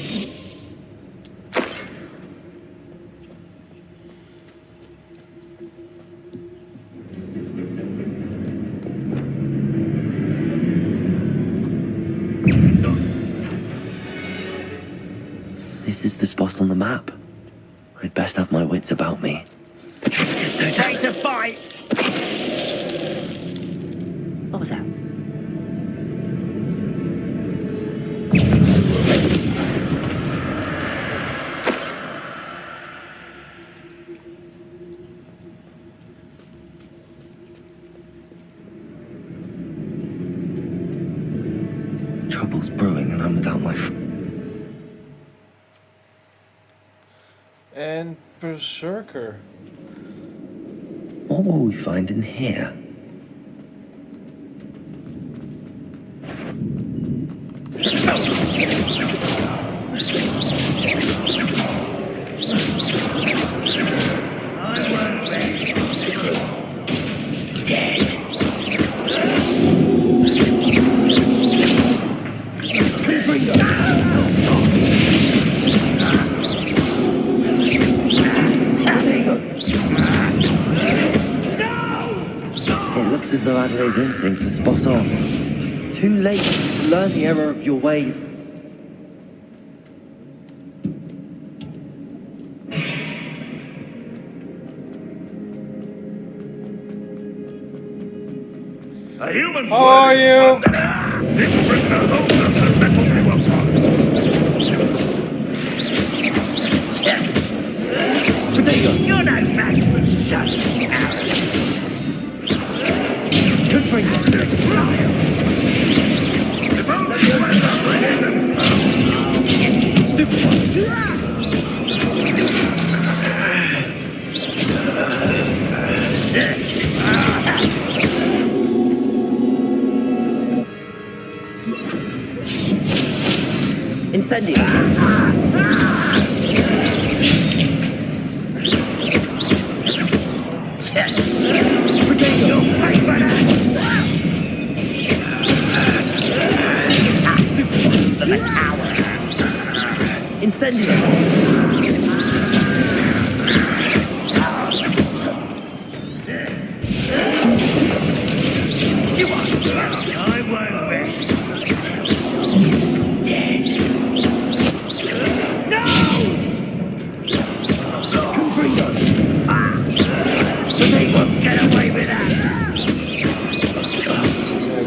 This is the spot on the map. I'd best have my wits about me. Petricus totalis. to fight! What was that? Trouble's brewing and I'm without my En Berserker. What will we find in here? Dead. It looks as though Adelaide's instincts are spot on. Too late to learn the error of your ways. A human's How are you? This prisoner holds us as metal we were promised. You're no match for such arrogance. Good for you. If only you were Stupid one. Incendio! Incendio! I won't rest until you're dead. No! Confringo! They won't get away with that!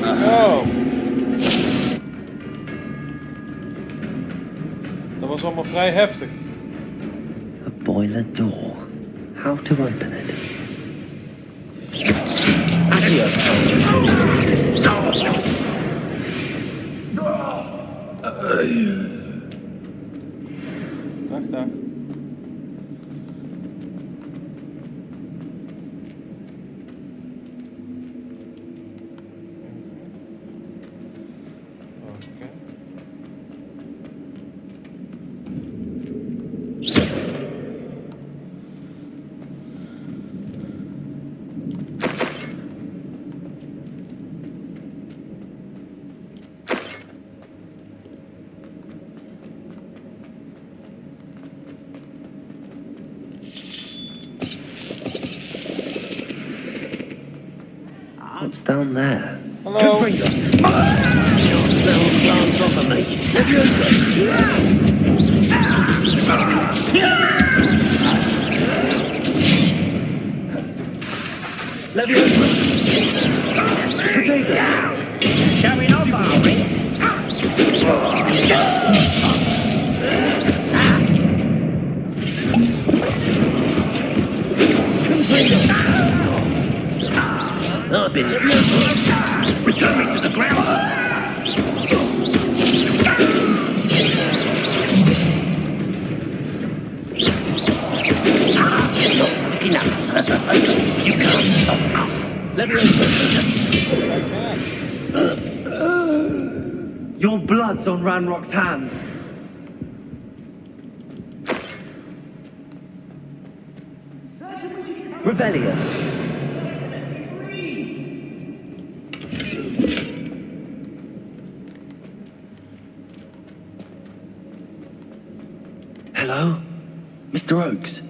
Go! Dat was allemaal vrij heftig. A boiler door. How to open it? Dag, dag. Oké. What's down there? Hello. Confringo! Your spell plans off of me. Leviosa! Potato! Showing off, are we? I've been returning to the ground. Not quick enough. You can't stop us. Leviosa. Your blood's on Ranrock's hands. Revelia. Hello? Mr. Oakes?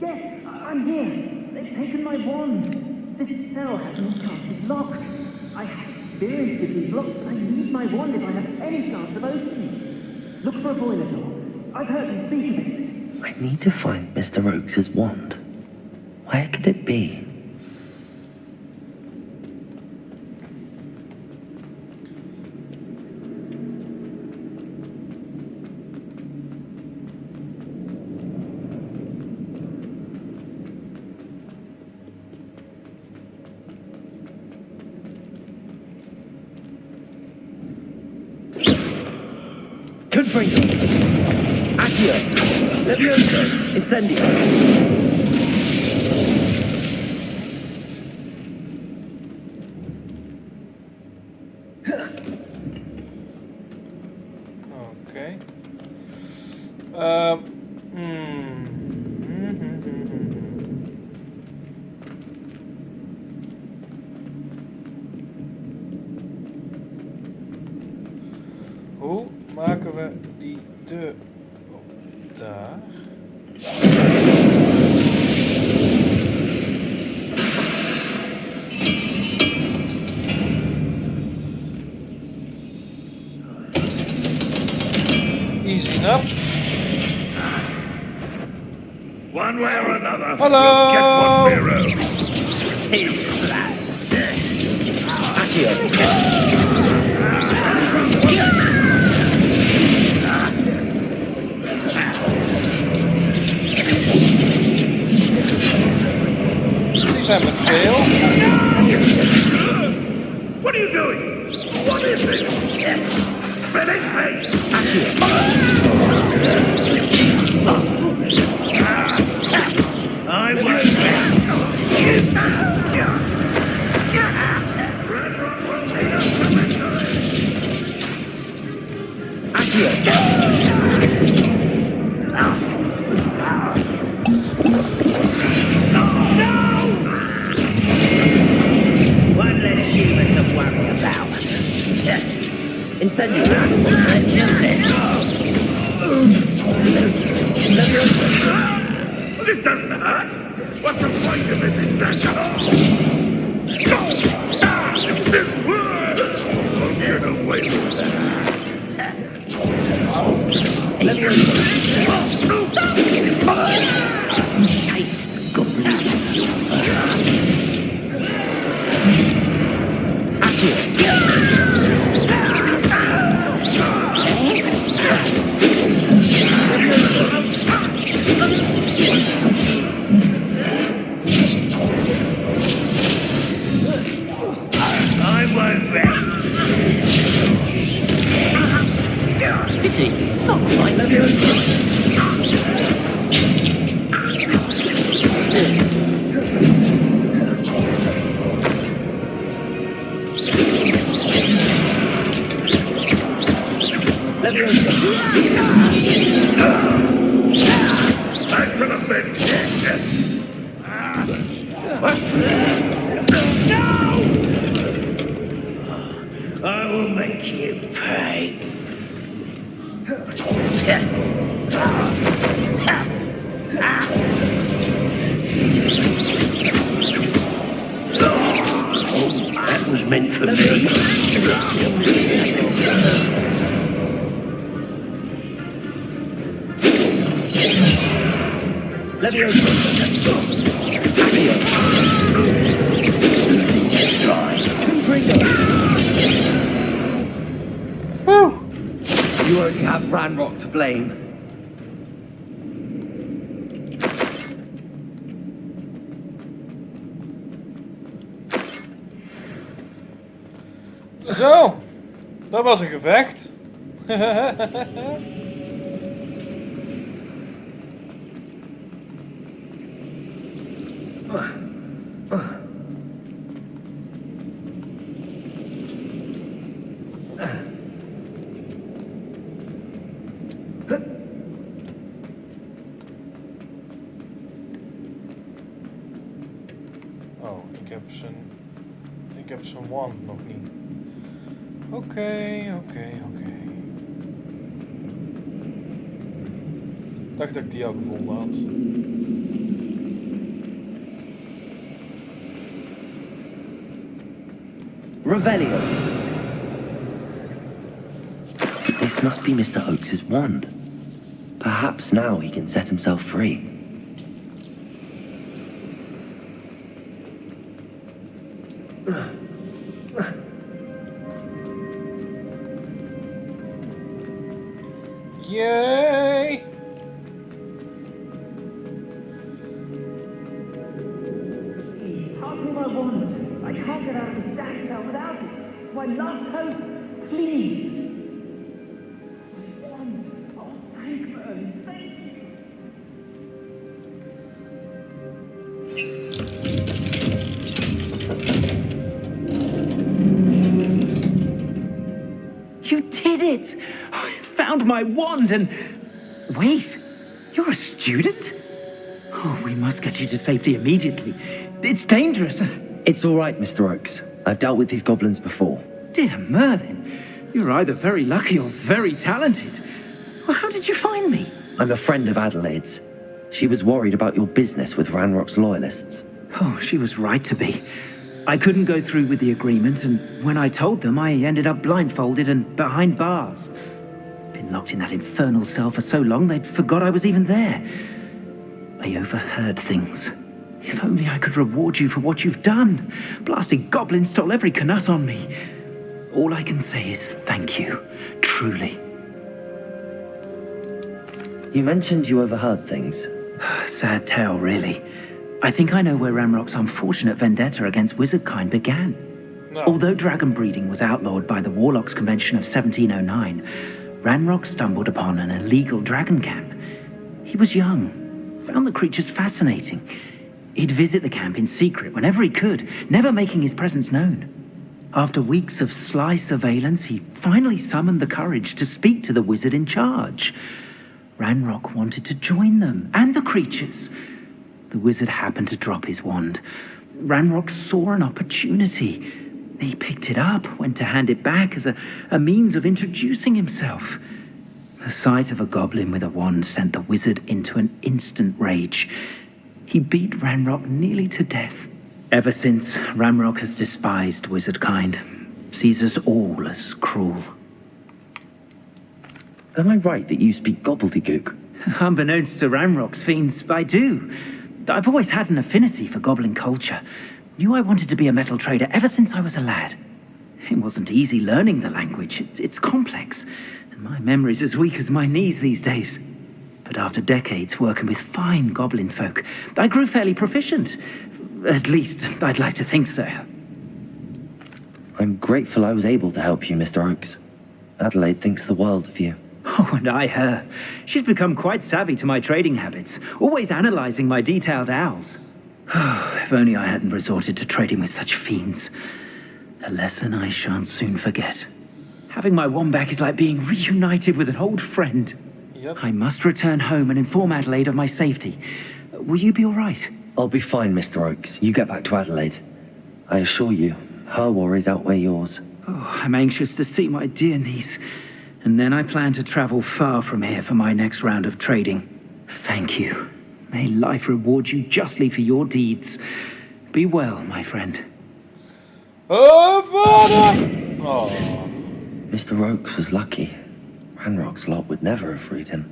Yes, I'm here. They've taken my wand. This cell has no chance. It's locked. I have experience with these locks. I need my wand if I have any chance of opening it. Look for a boiler door. I've heard you speak of it. I need to find Mr. Oakes' wand. Where could it be? Confringo! Accio! Leviosa! Incendio! Oké. Hoe maken we die deur op daar? Easy enough. One way or another, Hello. we'll get what we're owed. Tail slap! Accio! Die zijn met veel. What are you doing? What is this? Finish me! I won't Accio! send you back on the edge of This doesn't hurt. What's the point of this exactly? I'll get away with Taste the goblin silver. I won't rest. Pity, not quite Leviosa. I should have been dead. I will make you pay. Oh, that was meant for me. You only have Ranrock to blame. Zo, dat was een gevecht. Oh, ik heb zijn wand nog niet. Oké. Dacht dat ik die al gevonden had. Revelio. This must be Mr. Oakes's wand. Perhaps now he can set himself free. Yay! Please, can't see my wand. I can't get out of this dark cell without it. My last hope. Please. My wand. Oh, thank you. Thank you. You did it! I found my wand and... Wait, you're a student? Oh, we must get you to safety immediately. It's dangerous. It's all right, Mr. Oakes. I've dealt with these goblins before. Dear Merlin, you're either very lucky or very talented. Well, how did you find me? I'm a friend of Adelaide's. She was worried about your business with Ranrock's loyalists. Oh, she was right to be. I couldn't go through with the agreement, and when I told them, I ended up blindfolded and behind bars. Been locked in that infernal cell for so long, they'd forgot I was even there. I overheard things. If only I could reward you for what you've done. Blasted goblins stole every canut on me. All I can say is thank you, truly. You mentioned you overheard things. Sad tale, really. I think I know where Ranrock's unfortunate vendetta against wizardkind began. No. Although dragon breeding was outlawed by the Warlocks Convention of 1709, Ranrock stumbled upon an illegal dragon camp. He was young, found the creatures fascinating. He'd visit the camp in secret whenever he could, never making his presence known. After weeks of sly surveillance, he finally summoned the courage to speak to the wizard in charge. Ranrock wanted to join them, and the creatures. The wizard happened to drop his wand. Ranrock saw an opportunity. He picked it up, went to hand it back as a means of introducing himself. The sight of a goblin with a wand sent the wizard into an instant rage. He beat Ranrock nearly to death. Ever since, Ranrock has despised wizard kind, sees us all as cruel. Am I right that you speak gobbledygook? Unbeknownst to Ranrock's fiends, I do. I've always had an affinity for goblin culture. Knew I wanted to be a metal trader ever since I was a lad. It wasn't easy learning the language. It's complex, and my memory's as weak as my knees these days. But after decades working with fine goblin folk, I grew fairly proficient. At least, I'd like to think so. I'm grateful I was able to help you, Mr. Oakes. Adelaide thinks the world of you. Oh, and I her. She's become quite savvy to my trading habits, always analysing my detailed owls. If only I hadn't resorted to trading with such fiends. A lesson I shan't soon forget. Having my wand back is like being reunited with an old friend. Yep. I must return home and inform Adelaide of my safety. Will you be all right? I'll be fine, Mr. Oakes. You get back to Adelaide. I assure you, her worries outweigh yours. Oh, I'm anxious to see my dear niece. And then I plan to travel far from here for my next round of trading. Thank you. May life reward you justly for your deeds. Be well, my friend. Oh, father! Oh. Mr. Oakes was lucky. Ranrock's lot would never have freed him.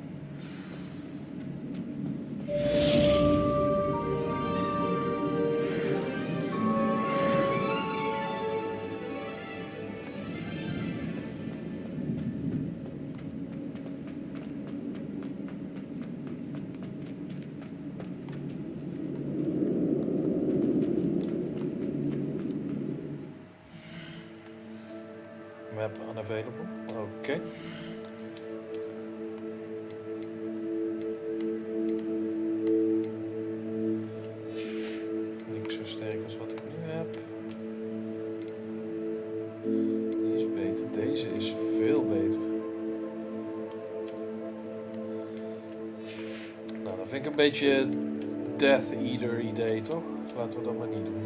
Map unavailable. Okay. Niks zo sterk als wat ik nu heb. Die is beter. Deze is veel beter. Nou, dat vind ik een beetje Death Eater idee, toch? Laten we dat maar niet doen.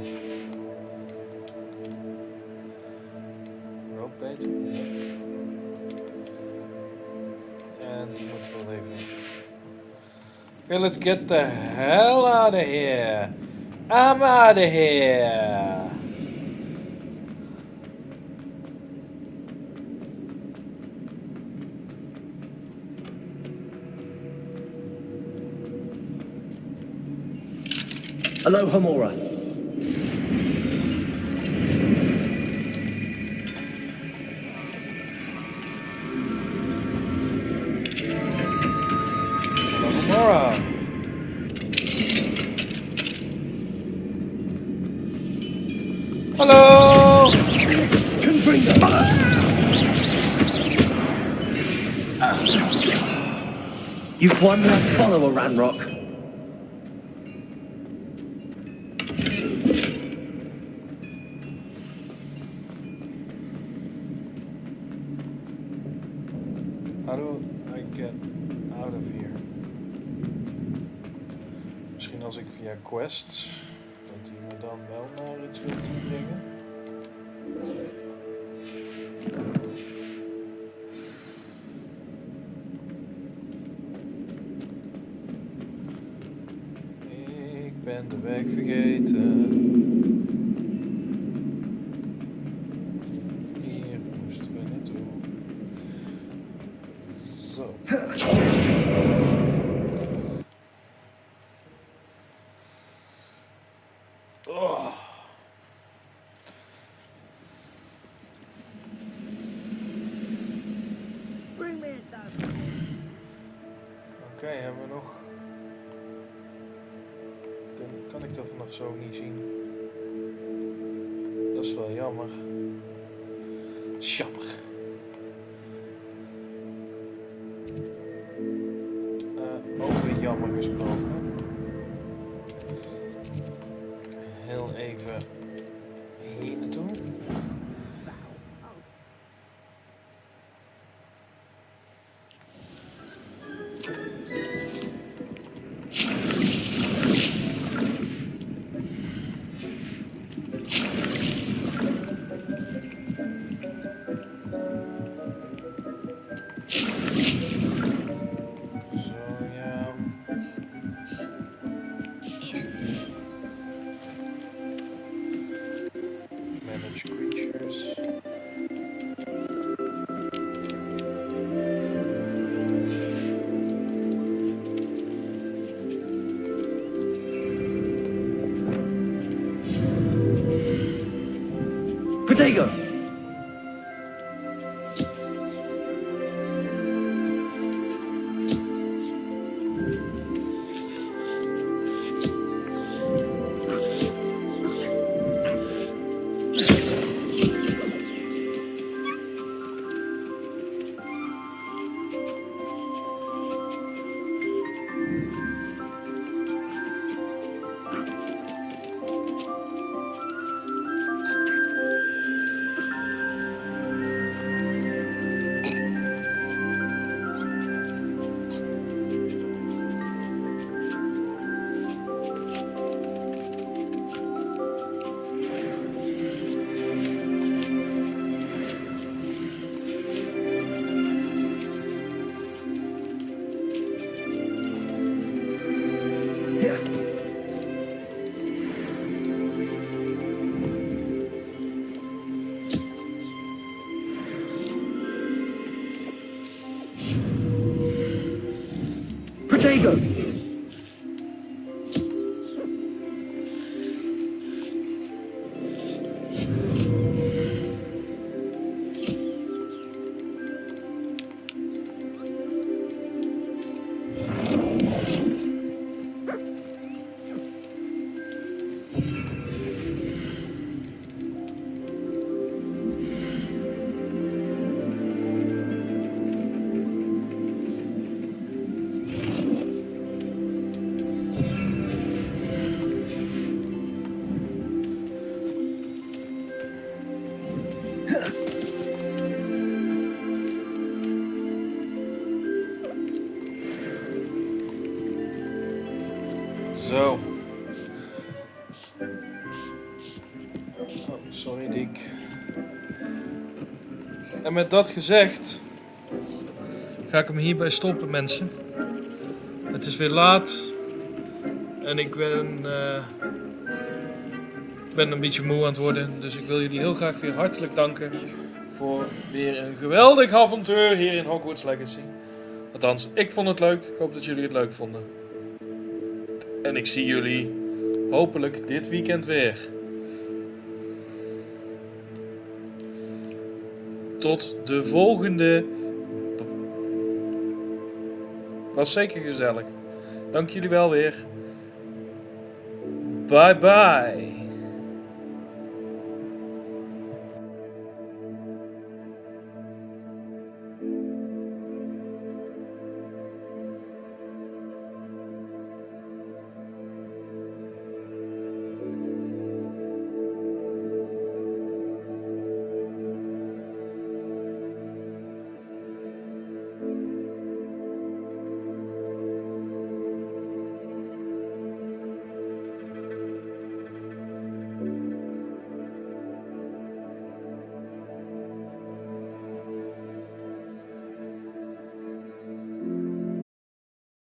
Beter. En die moeten we wel even. Okay, let's get the hell out of here. I'm out of here. Hello, Hamora. Hello! You've one less follower, Ranrock. How do I get out of here? Misschien als ik via quests, dat hij me dan wel naar iets wil brengen. Ik ben de weg vergeten. Hier moesten we naartoe. Zo. Oh. Oké, hebben we nog. Kan ik dat vanaf zo niet zien? Dat is wel jammer. Jammer. Over jammer gesproken. Heel even hier naartoe. Protego! Protego! Zo. Oh, sorry, Dick. En met dat gezegd ga ik hem hierbij stoppen, mensen. Het is weer laat. En ik ben een beetje moe aan het worden. Dus ik wil jullie heel graag weer hartelijk danken voor weer een geweldig avontuur hier in Hogwarts Legacy. Althans, ik vond het leuk. Ik hoop dat jullie het leuk vonden. En ik zie jullie hopelijk dit weekend weer. Tot de volgende. Was zeker gezellig. Dank jullie wel weer. Bye bye.